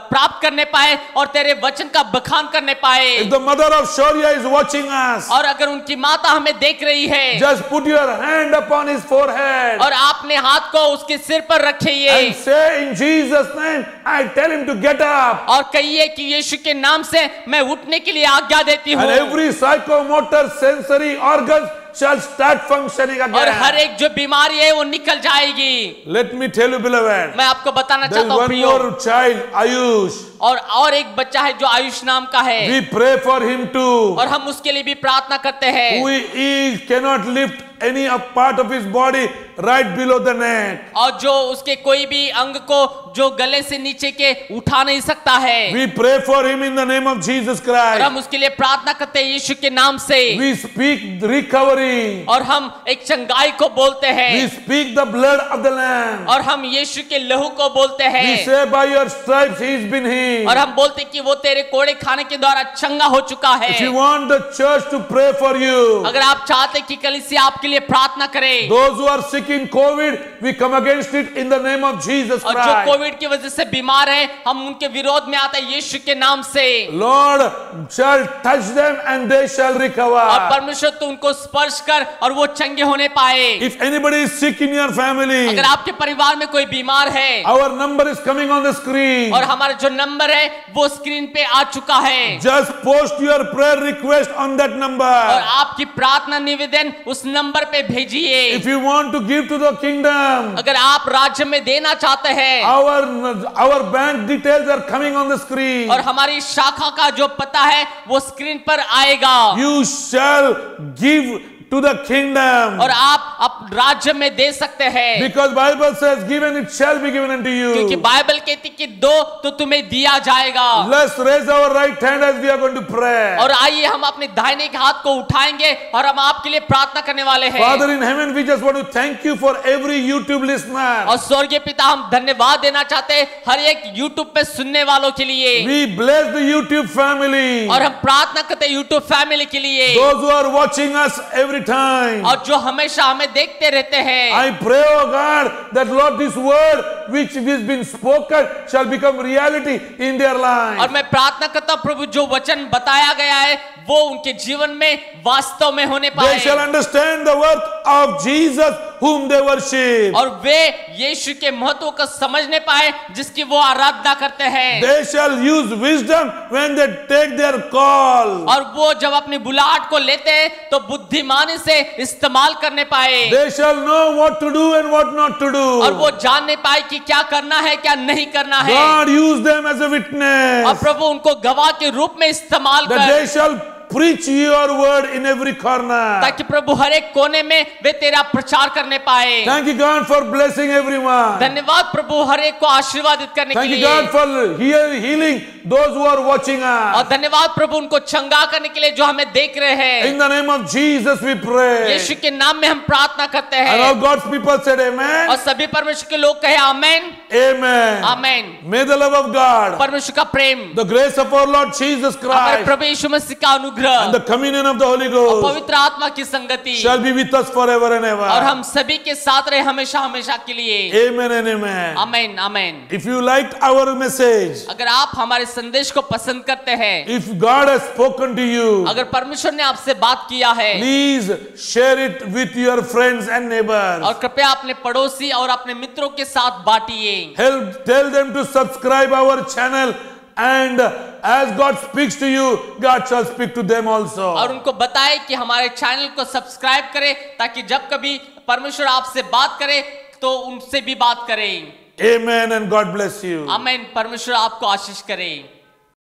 प्राप्त करने पाए और तेरे वचन का बखान करने पाए। If the mother of Shoria is watching us, और अगर उनकी माता हमें देख रही है just put your hand upon his forehead और आपने हाथ को उसके सिर पर रखिए and say in Jesus name, I tell him to get up. और कहिए कि यीशु के नाम से मैं उठने के लिए आज्ञा देती हूँ। And every psychomotor sensory organs shall start functioning और हर again. एक जो बीमारी है वो निकल जाएगी। Let me tell you, beloved, मैं आपको बताना there is चाहता हूँ one प्रियो, more child, Ayush. और एक बच्चा है जो आयुष नाम का है We pray for him too. और हम उसके लिए भी प्रार्थना करते हैं। He cannot lift any part of his body right below the neck. और जो उसके कोई भी अंग को जो गले से नीचे के उठा नहीं सकता है। We pray for him in the name of Jesus और हम Christ. उसके लिए प्रार्थना करते हैं यीशु के नाम से। We speak recovery. और हम एक चंगाई को बोलते We हैं speak the blood of the Lamb. और हम यीशु के लहू को बोलते We हैं say by your stripes he has been healed. और हम बोलते कि वो तेरे कोड़े खाने के द्वारा चंगा हो चुका If you है। want the church to pray for you, अगर आप चाहते कि कलीसिया आपके लिए प्रार्थना करे those who are sick in COVID, we come against it in the name of Jesus और जो Christ. कोविड की वजह से बीमार है हम उनके विरोध में आते हैं यीशु के नाम से। Lord shall touch them and they shall और recover. परमेश्वर तू उनको स्पर्श कर और वो चंगे होने पाए। If anybody is sick in your family, अगर आपके परिवार में कोई बीमार है our number is coming on the screen. और हमारा जो नंबर है वो स्क्रीन पे आ चुका है Just post your prayer request on that और number. आपकी प्रार्थना निवेदन उस नंबर पे भेजिए। If you want to give to the kingdom, अगर आप राज्य में देना चाहते हैं our bank details are coming on the screen. और हमारी शाखा का जो पता है वो स्क्रीन पर आएगा You shall give to the kingdom. और आप राज्य में दे सकते हैं Because Bible says, given it shall be given unto क्योंकि you. बाइबल कहती कि दो तो तुम्हें दिया जाएगा। Let's raise our right hand as we are going to pray. और आइए हम अपने दाहिने के हाथ को उठाएंगे और हम आपके लिए प्रार्थना करने वाले हैं। Father in heaven, we just want to thank you for every YouTube listener. और स्वर्गीय पिता हम धन्यवाद देना चाहते हैं हर एक YouTube पे सुनने वालों के लिए We bless the YouTube family. और हम प्रार्थना करते हैं YouTube फैमिली के लिए Those who are watching us every time. और जो हमेशा हमें देखते रहते हैं। I pray, oh God, that Lord, this word which has been spoken shall become reality in their life. और मैं प्रार्थना करता हूँ प्रभु जो वचन बताया गया है वो उनके जीवन में वास्तव में होने They पाए shall understand the worth of Jesus whom they worship. और वे यीशु के महत्व को समझने पाए जिसकी वो आराधना करते हैं। They shall use wisdom when they take their call. और वो जब अपनी बुलाहट को लेते हैं तो बुद्धिमानी से इस्तेमाल करने पाए They shall know what to do and what not to do. और वो जानने पाए कि क्या करना है क्या नहीं करना है God use them as a और witness. प्रभु उनको गवाह के रूप में इस्तेमाल That कर they shall preach your word in every corner. ताकि प्रभु हर एक कोने में वे तेरा प्रचार करने पाए। Thank you, God, for blessing everyone. धन्यवाद प्रभु हर एक को आशीर्वादित करने के Thank you, लिए God, for healing those who are watching और us. धन्यवाद प्रभु उनको चंगा करने के लिए जो हमें देख रहे हैं। In the name of Jesus, we pray. यीशु के नाम में हम प्रार्थना करते And all हैं God's people said, Amen. और सभी परमेश्वर के लोग कहे आमेन Amen. Amen. May the love of God, परमेश्वर का प्रेम the grace of our Lord Jesus हमारे Christ, प्रभु यीशु मसीह का अनुग्रह and the communion of the Holy और Ghost पवित्र आत्मा की संगति shall be with us forever and और ever. हम सभी के साथ रहे हमेशा हमेशा के लिए। Amen and amen. Amen amen. If you liked our message, अगर आप हमारे संदेश को पसंद करते हैं, if God has spoken to you, अगर परमेश्वर ने आपसे बात किया है please share it with your friends and neighbors. और कृपया अपने पड़ोसी और अपने मित्रों के साथ बांटिए। Tell them to subscribe our channel, and as God speaks to you, God shall speak to them और also. उनको बताएं कि हमारे चैनल को सब्सक्राइब करें ताकि जब कभी परमेश्वर आपसे बात करे तो उनसे भी बात करें। Amen and God bless you. आमेन। परमेश्वर आपको आशीष करे।